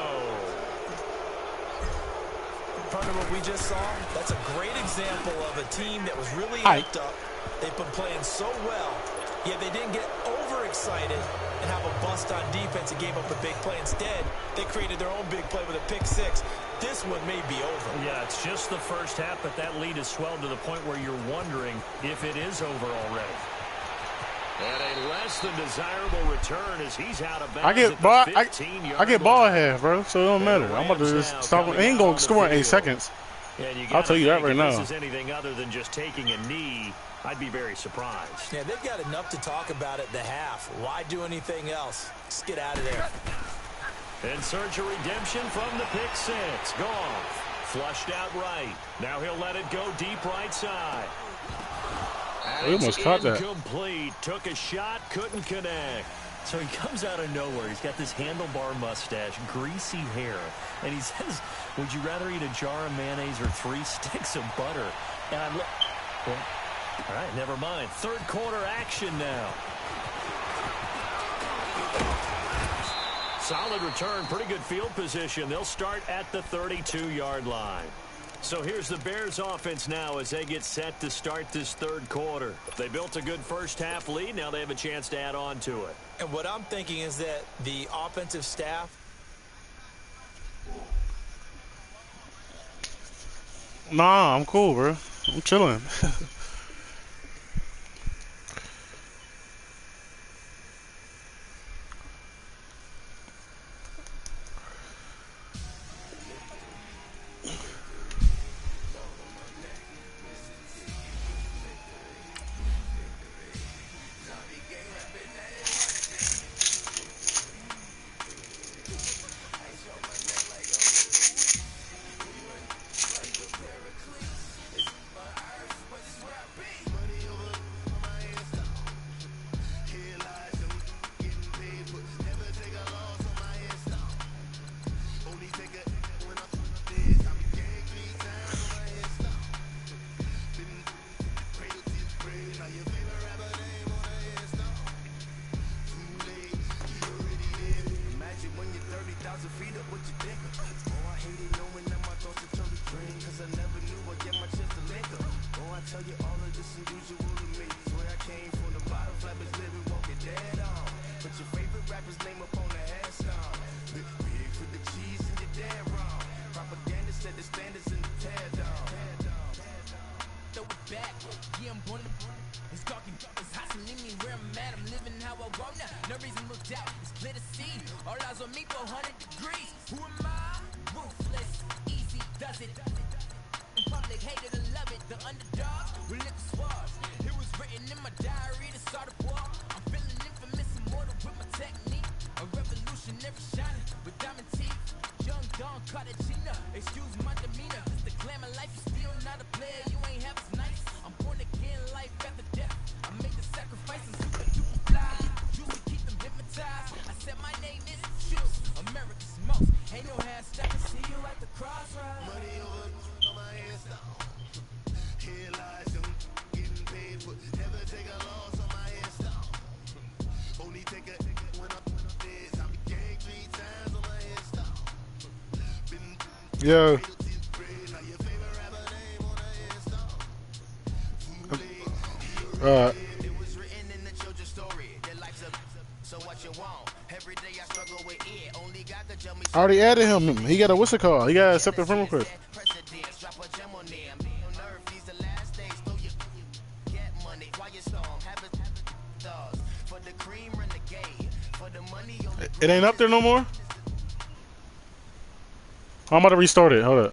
Speaker 3: Part of what we just saw, that's a great example of a team that was really hyped up. They've been playing so well, yet they didn't get overexcited and have a bust on defense and gave up a big play. Instead, they created their own big play with a pick 6. This one may be over.
Speaker 1: Yeah, it's just the first half, but that lead has swelled to the point where you're wondering if it is over already. And a less than desirable return as he's out of bounds.
Speaker 2: I get ball half, bro, so it don't matter. I'm about to just stop. He ain't gonna score in 8 seconds. I'll tell you that right now.
Speaker 1: If this is anything other than just taking a knee, I'd be very surprised.
Speaker 3: Yeah, they've got enough to talk about at the half. Why do anything else? Just get out of there.
Speaker 1: In search of redemption from the pick 6. Goff flushed out right. Now he'll let it go deep right side.
Speaker 2: He almost caught that.
Speaker 1: Incomplete. Took a shot, couldn't connect. So he comes out of nowhere. He's got this handlebar mustache, greasy hair, and he says, "Would you rather eat a jar of mayonnaise or 3 sticks of butter?" And I'm like, well, all right, never mind. 3rd quarter action now. Solid return, pretty good field position. They'll start at the 32-yard line. So here's the Bears offense now as they get set to start this third quarter. They built a good first half lead. Now they have a chance to add on to it.
Speaker 3: And what I'm thinking is that the offensive staff,
Speaker 2: Nah, I'm cool, bro. I'm chilling. Yeah. Alright. I already added him. He got a what's it called? He got accepted friend request. It ain't up there no more? I'm about to restart it. Hold up.